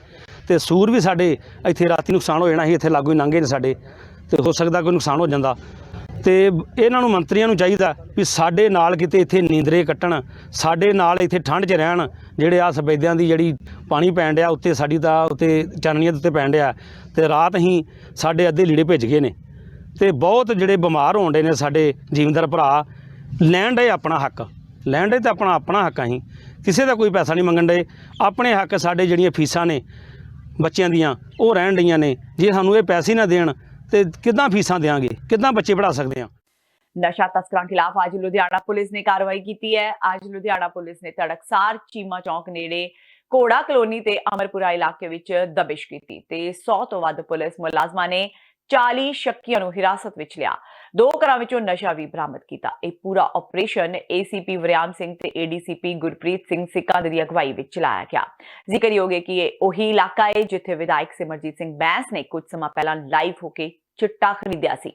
ਤੇ ਸੂਰ ਵੀ ਸਾਡੇ ਇੱਥੇ ਰਾਤੀ ਨੁਕਸਾਨ ਹੋ ਜਾਣਾ। ਅਸੀਂ ਇੱਥੇ ਲਾਗੂ ਹੀ ਲੰਘੇ ਨੇ ਸਾਡੇ, ਤੇ ਹੋ ਸਕਦਾ ਕੋਈ ਨੁਕਸਾਨ ਹੋ ਜਾਂਦਾ। ਤੇ ਇਹਨਾਂ ਨੂੰ ਮੰਤਰੀਆਂ ਨੂੰ ਚਾਹੀਦਾ ਵੀ ਸਾਡੇ ਨਾਲ ਕਿਤੇ ਇੱਥੇ ਨੀਂਦਰੇ ਕੱਟਣ, ਸਾਡੇ ਨਾਲ ਇੱਥੇ ਠੰਡ 'ਚ ਰਹਿਣ। ਜਿਹੜੇ ਆ ਸਫੈਦਿਆਂ ਦੀ ਜਿਹੜੀ ਪਾਣੀ ਪੈਣ ਡਿਆ ਉੱਤੇ, ਸਾਡੀ ਤਾਂ ਉੱਤੇ ਚਾਨਣੀਆਂ ਦੇ ਉੱਤੇ ਪੈਣ ਡਿਆ, ਤੇ ਰਾਤ ਅਸੀਂ ਸਾਡੇ ਅੱਧੇ ਲੀੜੇ ਭਿੱਜ ਗਏ ਨੇ ਤੇ ਬਹੁਤ ਜਿਹੜੇ ਬਿਮਾਰ ਹੋਣ ਡੇ ਨੇ ਸਾਡੇ ਜ਼ਿਮੀਂਦਾਰ ਭਰਾ। ਲੈਣ ਡੇ ਆਪਣਾ ਹੱਕ, ਲੈਣ ਡੇ ਤੇ ਆਪਣਾ ਹੱਕ। ਅਸੀਂ ਕਿਸੇ ਦਾ ਕੋਈ ਪੈਸਾ ਨਹੀਂ ਮੰਗਣ ਡੇ, ਆਪਣੇ ਹੱਕ। ਸਾਡੇ ਜਿਹੜੀਆਂ ਫੀਸਾਂ ਨੇ ਬੱਚਿਆਂ ਦੀਆਂ ਉਹ ਰਹਿਣ ਡਈਆਂ ਨੇ। ਜੇ ਸਾਨੂੰ ਇਹ ਪੈਸੇ ਨਾ ਦੇਣ ਤੇ ਕਿੱਦਾਂ ਫੀਸਾਂ ਦੇਵਾਂਗੇ, ਕਿੱਦਾਂ ਬੱਚੇ ਪੜ੍ਹਾ ਸਕਦੇ ਹਾਂ।
ਨਸ਼ਾ ਤਸਕਰਾਂ ਖਿਲਾਫ ਅੱਜ ਲੁਧਿਆਣਾ ਪੁਲਿਸ ਨੇ ਕਾਰਵਾਈ ਕੀਤੀ ਹੈ। ਅੱਜ ਲੁਧਿਆਣਾ ਪੁਲਿਸ ਨੇ ਤੜਕਸਾਰ ਚੀਮਾ ਚੌਂਕ ਨੇੜੇ ਘੋੜਾ ਕਲੋਨੀ ਤੇ ਅਮਰਪੁਰਾ ਇਲਾਕੇ ਵਿੱਚ ਦਬਿਸ਼ ਕੀਤੀ ਤੇ 100 ਤੋਂ ਵੱਧ ਪੁਲਿਸ ਮੁਲਾਜ਼ਮਾਂ ਨੇ 40 ਸ਼ੱਕੀਆਂ ਨੂੰ ਹਿਰਾਸਤ ਵਿੱਚ ਲਿਆ। 2 ਘਰਾਂ ਵਿੱਚੋਂ ਨਸ਼ਾ ਵੀ ਬਰਾਮਦ ਕੀਤਾ। ਇਹ ਪੂਰਾ ਆਪਰੇਸ਼ਨ ACP ਵਰਿਆਮ ਸਿੰਘ ਤੇ ADCP ਗੁਰਪ੍ਰੀਤ ਸਿੰਘ ਸਿੱਕਾਂ ਦੀ ਅਗਵਾਈ ਵਿੱਚ ਚਲਾਇਆ ਗਿਆ। ਜ਼ਿਕਰਯੋਗ ਹੈ ਕਿ ਇਹ ਉਹੀ ਇਲਾਕਾ ਹੈ ਜਿੱਥੇ ਵਿਧਾਇਕ ਸਿਮਰਜੀਤ ਸਿੰਘ ਬੈਂਸ ਨੇ ਕੁਝ ਸਮਾਂ ਪਹਿਲਾਂ ਲਾਈਵ ਹੋ ਕੇ ਚਿੱਟਾ ਖਰੀਦਿਆ ਸੀ।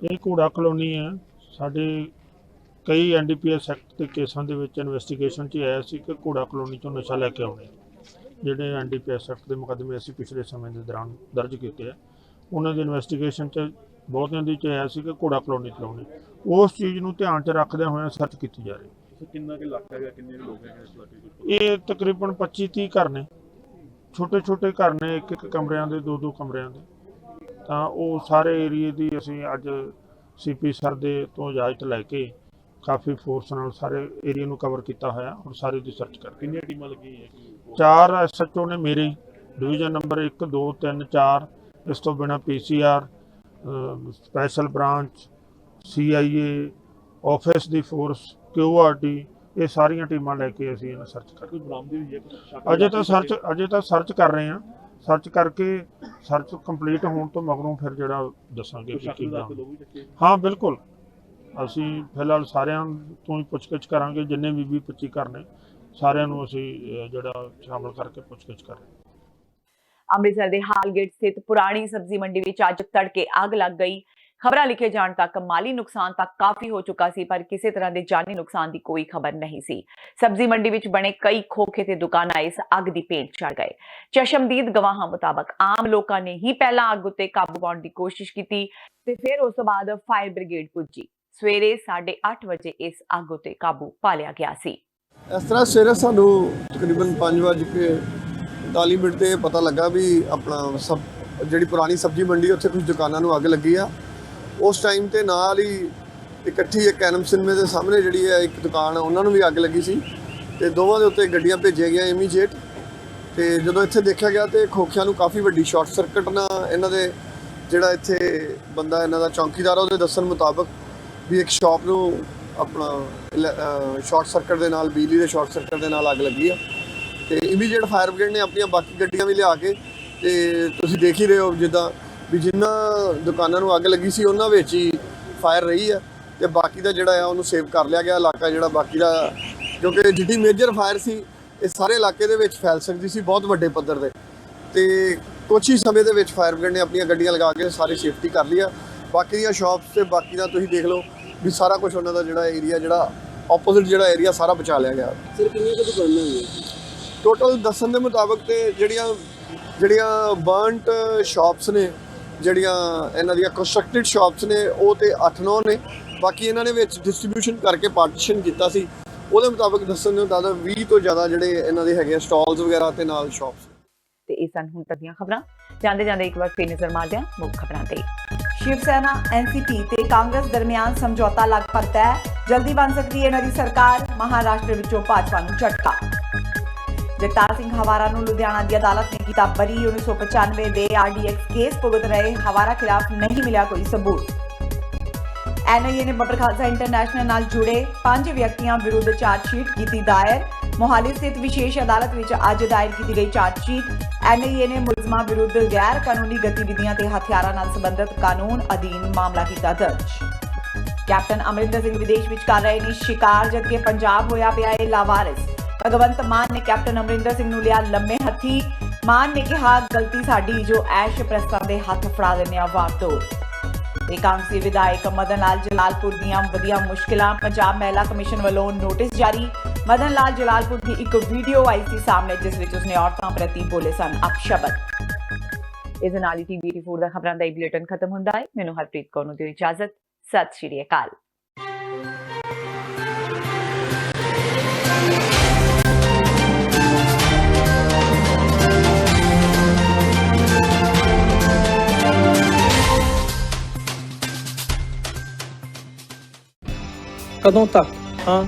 ਇਹ ਘੋੜਾ ਕਲੋਨੀ ਹੈ। ਸਾਡੇ ਕਈ NDPS ਐਕਟ ਦੇ ਕੇਸਾਂ ਦੇ ਵਿੱਚ ਇਨਵੈਸਟੀਗੇਸ਼ਨ 'ਚ ਆਇਆ ਸੀ ਕਿ ਘੋੜਾ ਕਲੋਨੀ ਤੋਂ ਨਸ਼ਾ ਲੈ ਕੇ ਆਉਣੇ। ਜਿਹੜੇ NDPS ਐਕਟ ਦੇ ਮੁਕੱਦਮੇ ਅਸੀਂ ਪਿਛਲੇ ਸਮੇਂ ਦੇ ਦੌਰਾਨ ਦਰਜ ਕੀਤੇ ਆ, ਉਹਨਾਂ ਦੀ ਇਨਵੈਸਟੀਗੇਸ਼ਨ 'ਚ ਬਹੁਤਿਆਂ ਦੀ 'ਚ ਆਇਆ ਸੀ ਕਿ ਘੋੜਾ ਕਲੋਨੀ ਚਲਾਉਣੇ। ਉਸ ਚੀਜ਼ ਨੂੰ ਧਿਆਨ 'ਚ ਰੱਖਦਿਆਂ ਹੋਇਆਂ ਸਰਚ ਕੀਤੀ ਜਾ ਰਹੀ।
ਕਿੰਨਾ ਕੁ ਇਲਾਕਾ ਹੈਗਾ, ਕਿੰਨੇ ਲੋਕ ਹੈਗੇ ਇਸ ਇਲਾਕੇ 'ਚ?
ਇਹ ਤਕਰੀਬਨ 25-30 ਘਰ ਨੇ, ਛੋਟੇ ਘਰ ਨੇ, 1-1 ਕਮਰਿਆਂ ਦੇ, 2-2 ਕਮਰਿਆਂ ਦੇ। ਤਾਂ ਉਹ ਸਾਰੇ ਏਰੀਏ ਦੀ ਅਸੀਂ ਅੱਜ CP ਸਰ ਦੇ ਤੋਂ ਇਜਾਜ਼ਤ ਲੈ ਕੇ ਕਾਫੀ ਫੋਰਸ ਨਾਲ ਸਾਰੇ ਏਰੀਆ ਨੂੰ ਕਵਰ ਕੀਤਾ ਹੋਇਆ। ਹੁਣ ਸਾਰੇ ਦੀ ਸਰਚ ਕਰ।
ਕਿੰਨੀਆਂ ਟੀਮਾਂ ਲੱਗੀਆਂ ਹੈ?
4 SHO ਨੇ ਮੇਰੇ, ਡਿਵੀਜ਼ਨ ਨੰਬਰ 1, 2, 3, 4। ਇਸ ਤੋਂ ਬਿਨਾਂ PCR, special branch, CIA, office ਦੀ ਫੋਰਸ, QRT, ਇਹ ਸਾਰੀਆਂ ਟੀਮਾਂ ਲੈ ਕੇ ਅਸੀਂ ਇਹਨਾਂ ਸਰਚ ਕਰ।
ਕੋਈ ਬਰਾਮਦੀ ਹੋਈ ਹੈ?
ਅਜੇ ਤਾਂ ਸਰਚ ਕਰ ਰਹੇ ਹਾਂ। ਸਰਚ ਕਰਕੇ ਸਰਚ ਕੰਪਲੀਟ ਹੋਣ ਤੋਂ ਮਗਰੋਂ ਫਿਰ ਜਿਹੜਾ ਦੱਸਾਂਗੇ ਵੀ ਕੀ ਹਾਂ ਬਿਲਕੁਲ ਅਸੀਂ ਫਿਲਹਾਲ ਸਾਰਿਆਂ ਤੋਂ ਹੀ ਪੁੱਛਗਿੱਛ ਕਰਾਂਗੇ, ਜਿੰਨੇ ਵੀ 25 ਘਰ ਨੇ ਸਾਰਿਆਂ ਨੂੰ ਅਸੀਂ ਜਿਹੜਾ ਸ਼ਾਮਲ ਕਰਕੇ ਪੁੱਛਗਿੱਛ ਕਰਾਂਗੇ।
ਅੰਮ੍ਰਿਤਸਰ ਦੇ ਹਾਲਗੇਟ ਸਥਿਤ ਪੁਰਾਣੀ ਸਬਜ਼ੀ ਮੰਡੀ ਵਿੱਚ ਅੱਜ ਤੜਕੇ ਅੱਗ ਲੱਗ ਗਈ। ਖਬਰਾਂ ਲਿਖੇ ਜਾਣ ਤੱਕ ਮਾਲੀ ਨੁਕਸਾਨ ਤਾਂ ਕਾਫੀ ਹੋ ਚੁੱਕਾ ਸੀ, ਪਰ ਕਿਸੇ ਤਰ੍ਹਾਂ ਦੇ ਜਾਨੀ ਨੁਕਸਾਨ ਦੀ ਕੋਈ ਖਬਰ ਨਹੀਂ ਸੀ। ਸਬਜ਼ੀ ਮੰਡੀ ਵਿੱਚ ਬਣੇ ਕਈ ਖੋਖੇ ਤੇ ਦੁਕਾਨਾਂ ਇਸ ਅੱਗ ਦੀ ਭੇਟ ਚੜ੍ਹ ਗਏ। ਚਸ਼ਮਦੀਦ ਗਵਾਹਾਂ ਮੁਤਾਬਕ ਆਮ ਲੋਕਾਂ ਨੇ ਹੀ ਪਹਿਲਾਂ ਅੱਗ ਉੱਤੇ ਕਾਬੂ ਪਾਉਣ ਦੀ ਕੋਸ਼ਿਸ਼ ਕੀਤੀ ਤੇ ਫਿਰ ਉਸ ਤੋਂ ਬਾਅਦ ਫਾਇਰ ਬ੍ਰਿਗੇਡ ਪੁੱਜੀ। ਸਵੇਰੇ 8:30 ਵਜੇ ਇਸ ਅੱਗ ਉੱਤੇ ਕਾਬੂ ਪਾ ਲਿਆ ਗਿਆ ਸੀ।
ਇਸ ਤਰ੍ਹਾਂ ਸਵੇਰੇ ਸਾਨੂੰ ਤਕਰੀਬਨ 5:40 ਮਿੰਟ ਤੇ ਪਤਾ ਲੱਗਾ ਵੀ ਆਪਣਾ ਜਿਹੜੀ ਪੁਰਾਣੀ ਸਬਜ਼ੀ ਮੰਡੀ ਉੱਥੇ ਕੁਝ ਦੁਕਾਨਾਂ ਨੂੰ ਅੱਗ ਲੱਗੀ ਆ। ਉਸ ਟਾਈਮ ਤੇ ਨਾਲ ਹੀ ਇਕੱਠੀ ਇੱਕ ਐਨਮ ਸਿਨੇਮੇ ਦੇ ਸਾਹਮਣੇ ਜਿਹੜੀ ਹੈ ਇੱਕ ਦੁਕਾਨ, ਉਹਨਾਂ ਨੂੰ ਵੀ ਅੱਗ ਲੱਗੀ ਸੀ ਤੇ ਦੋਵਾਂ ਦੇ ਉੱਤੇ ਗੱਡੀਆਂ ਭੇਜੀਆਂ ਗਈਆਂ ਇਮੀਡੀਏਟ। ਤੇ ਜਦੋਂ ਇੱਥੇ ਦੇਖਿਆ ਗਿਆ ਤੇ ਖੋਖਿਆਂ ਨੂੰ ਕਾਫੀ ਵੱਡੀ ਸ਼ਾਰਟ ਸਰਕਟ ਨਾਲ ਇਹਨਾਂ ਦੇ ਜਿਹੜਾ ਇੱਥੇ ਬੰਦਾ ਇਹਨਾਂ ਦਾ ਚੌਂਕੀਦਾਰ ਉਹਦੇ ਦੱਸਣ ਮੁਤਾਬਕ ਵੀ ਇੱਕ ਸ਼ਾਪ ਨੂੰ ਆਪਣਾ ਸ਼ਾਰਟ ਸਰਕਟ ਦੇ ਨਾਲ, ਬਿਜਲੀ ਦੇ ਸ਼ਾਰਟ ਸਰਕਟ ਦੇ ਨਾਲ ਅੱਗ ਲੱਗੀ ਆ। ਤੇ ਇਮੀਡੀਏਟ ਫਾਇਰ ਬ੍ਰਿਗੇਡ ਨੇ ਆਪਣੀਆਂ ਬਾਕੀ ਗੱਡੀਆਂ ਵੀ ਲਿਆ ਕੇ ਤੇ ਤੁਸੀਂ ਦੇਖ ਹੀ ਰਹੇ ਹੋ ਜਿੱਦਾਂ ਵੀ ਜਿਨ੍ਹਾਂ ਦੁਕਾਨਾਂ ਨੂੰ ਅੱਗ ਲੱਗੀ ਸੀ ਉਹਨਾਂ ਵਿੱਚ ਹੀ ਫਾਇਰ ਰਹੀ ਆ ਤੇ ਬਾਕੀ ਦਾ ਜਿਹੜਾ ਆ ਉਹਨੂੰ ਸੇਵ ਕਰ ਲਿਆ ਗਿਆ ਇਲਾਕਾ ਜਿਹੜਾ ਬਾਕੀ ਦਾ, ਕਿਉਂਕਿ ਜਿੱਡੀ ਮੇਜਰ ਫਾਇਰ ਸੀ ਇਹ ਸਾਰੇ ਇਲਾਕੇ ਦੇ ਵਿੱਚ ਫੈਲ ਸਕਦੀ ਸੀ ਬਹੁਤ ਵੱਡੇ ਪੱਧਰ ਤੇ। ਤੇ ਕੁਛ ਹੀ ਸਮੇਂ ਦੇ ਵਿੱਚ ਫਾਇਰ ਬ੍ਰਿਗੇਡ ਨੇ ਆਪਣੀਆਂ ਗੱਡੀਆਂ ਲਗਾ ਕੇ ਸਾਰੀ ਸੇਫਟੀ ਕਰ ਲਈ ਆ। ਬਾਕੀ ਦੀਆਂ ਸ਼ਾਪਸ ਤੇ ਬਾਕੀ ਦਾ ਤੁਸੀਂ ਦੇਖ ਲਓ ਵੀ ਸਾਰਾ ਕੁਝ ਉਹਨਾਂ ਦਾ ਜਿਹੜਾ ਏਰੀਆ ਜਿਹੜਾ ਆਪੋਜ਼ਿਟ ਜਿਹੜਾ ਏਰੀਆ ਸਾਰਾ ਬਚਾ ਲਿਆ ਗਿਆ।
ਸਿਰ ਕਿੰਨੀਆਂ ਕੁ ਦੁਕਾਨਾਂ ਹੋਈਆਂ
ਟੋਟਲ ਦੱਸਣ ਦੇ ਮੁਤਾਬਕ ਤੇ ਜਿਹੜੀਆਂ ਬਰਨਟ ਸ਼ਾਪਸ ਨੇ, ਜਿਹੜੀਆਂ ਇਹਨਾਂ ਦੀਆਂ ਕੰਸਟਰਕਟਡ ਸ਼ਾਪਸ ਨੇ ਉਹ ਤੇ 8-9 ਨੇ। ਬਾਕੀ ਇਹਨਾਂ ਨੇ ਵਿੱਚ ਡਿਸਟ੍ਰੀਬਿਊਸ਼ਨ ਕਰਕੇ ਪਾਰਟੀਸ਼ਨ ਕੀਤਾ ਸੀ, ਉਹਦੇ ਮੁਤਾਬਕ ਦੱਸਣ ਦੇ ਮੁਤਾਬਕ 20 ਤੋਂ ਜ਼ਿਆਦਾ ਜਿਹੜੇ ਇਹਨਾਂ ਦੇ ਹੈਗੇ ਸਟਾਲਸ ਵਗੈਰਾ ਤੇ ਨਾਲ ਸ਼ਾਪਸ।
ਤੇ ਇਹ ਸਨ ਹੁਣ ਤੱਕ ਦੀਆਂ ਖਬਰਾਂ। ਜਾਂਦੇ ਇੱਕ ਵਾਰ ਫੇਰ ਨਜ਼ਰ ਮਾਰਦੇ ਹਾਂ ਮੁੱਖ ਖਬਰਾਂ ਤੇ। ਸ਼ਿਵ ਸੈਨਾ, ਐਨਸੀਪੀ ਤੇ ਕਾਂਗਰਸ ਦਰਮਿਆਨ ਸਮਝੌਤਾ ਲਗਭਗ ਤੈਅ, ਜਲਦੀ ਬਣ ਸਕਦੀ ਹੈ ਇਹਨਾਂ ਦੀ ਸਰਕਾਰ। ਮਹਾਰਾਸ਼ਟਰ ਵਿੱਚੋਂ ਭਾਜਪਾ ਨੂੰ ਝਟਕਾ। ਜਗਤਾਰ ਸਿੰਘ ਹਵਾਰਾ ਨੂੰ ਲੁਧਿਆਣਾ ਦੀ ਅਦਾਲਤ ਨੇ ਕੀਤਾ ਬਰੀ। 1995 ਦੇ RDX ਕੇਸ ਭੁਗਤ ਰਹੇ ਹਵਾਰਾ ਖਿਲਾਫ ਨਹੀਂ ਮਿਲਿਆ ਕੋਈ ਸਬੂਤ। NIA ਨੇ ਬੱਬਰ ਖਾਲਸਾ ਇੰਟਰਨੈਸ਼ਨਲ ਨਾਲ ਜੁੜੇ 5 ਵਿਅਕਤੀਆਂ ਵਿਰੁੱਧ ਚਾਰਜਸ਼ੀਟ ਕੀਤੀ ਦਾਇਰ। ਮੋਹਾਲੀ ਸਥਿਤ ਵਿਸ਼ੇਸ਼ ਅਦਾਲਤ ਵਿੱਚ ਅੱਜ ਦਾਇਰ ਕੀਤੀ ਗਈ ਚਾਰਜਸ਼ੀਟ। NIA ਨੇ ਮੁਲਜ਼ਮਾਂ ਵਿਰੁੱਧ ਗੈਰ ਕਾਨੂੰਨੀ ਗਤੀਵਿਧੀਆਂ ਤੇ ਹਥਿਆਰਾਂ ਨਾਲ ਸੰਬੰਧਿਤ ਕਾਨੂੰਨ ਅਧੀਨ ਮਾਮਲਾ ਕੀਤਾ ਦਰਜ। ਕੈਪਟਨ ਅਮਰਿੰਦਰ ਸਿੰਘ ਵਿਦੇਸ਼ ਵਿੱਚ ਕਰ ਰਹੇ ਨੇ ਸ਼ਿਕਾਰ, ਜਦਕਿ ਪੰਜਾਬ ਹੋਇਆ ਪਿਆ ਹੈ ਲਾਵਾਰਿਸ। ਭਗਵੰਤ ਮਾਨ ਨੇ ਕੈਪਟਨ ਅਮਰਿੰਦਰ ਸਿੰਘ ਨੂੰ ਲਿਆ ਲੰਮੇ ਹੱਥੀ। ਮਾਨ ਨੇ ਕਿਹਾ, ਗਲਤੀ ਸਾਡੀ ਜੋ ਐਸ਼ ਪ੍ਰਸਤਾਂ ਦੇ ਹੱਥ ਫੜਾ ਦਿੰਦੇ ਆ ਵਾਰਤੋੜ। ਤੇ ਕਾਂਗਰਸੀ ਵਿਧਾਇਕ ਮਦਨ ਲਾਲ ਜਲਾਲਪੁਰ ਦੀਆਂ ਵਧੀਆਂ ਮੁਸ਼ਕਿਲਾਂ, ਪੰਜਾਬ ਮਹਿਲਾ ਕਮਿਸ਼ਨ ਵੱਲੋਂ ਨੋਟਿਸ ਜਾਰੀ। ਮਦਨ ਲਾਲ ਜਲਾਲਪੁਰ ਦੀ ਇੱਕ ਵੀਡੀਓ ਆਈ ਸੀ ਸਾਹਮਣੇ ਜਿਸ ਵਿੱਚ ਉਸਨੇ ਔਰਤਾਂ ਪ੍ਰਤੀ ਬੋਲੇ ਸਨ ਅਪਸ਼ਬਦ। ਇਸ ਨਾਲ ਹੀ TV84 ਦਾ ਖਬਰਾਂ ਦਾ ਇਹ ਬੁਲੇਟਿਨ ਖਤਮ ਹੁੰਦਾ ਹੈ। ਮੈਨੂੰ ਹਰਪ੍ਰੀਤ ਕੌਰ ਨੂੰ ਦਿਓ ਇਜਾਜ਼ਤ। ਸਤਿ ਸ਼੍ਰੀ ਅਕਾਲ।
ਕਦੋਂ ਤੱਕ ਹਾਂ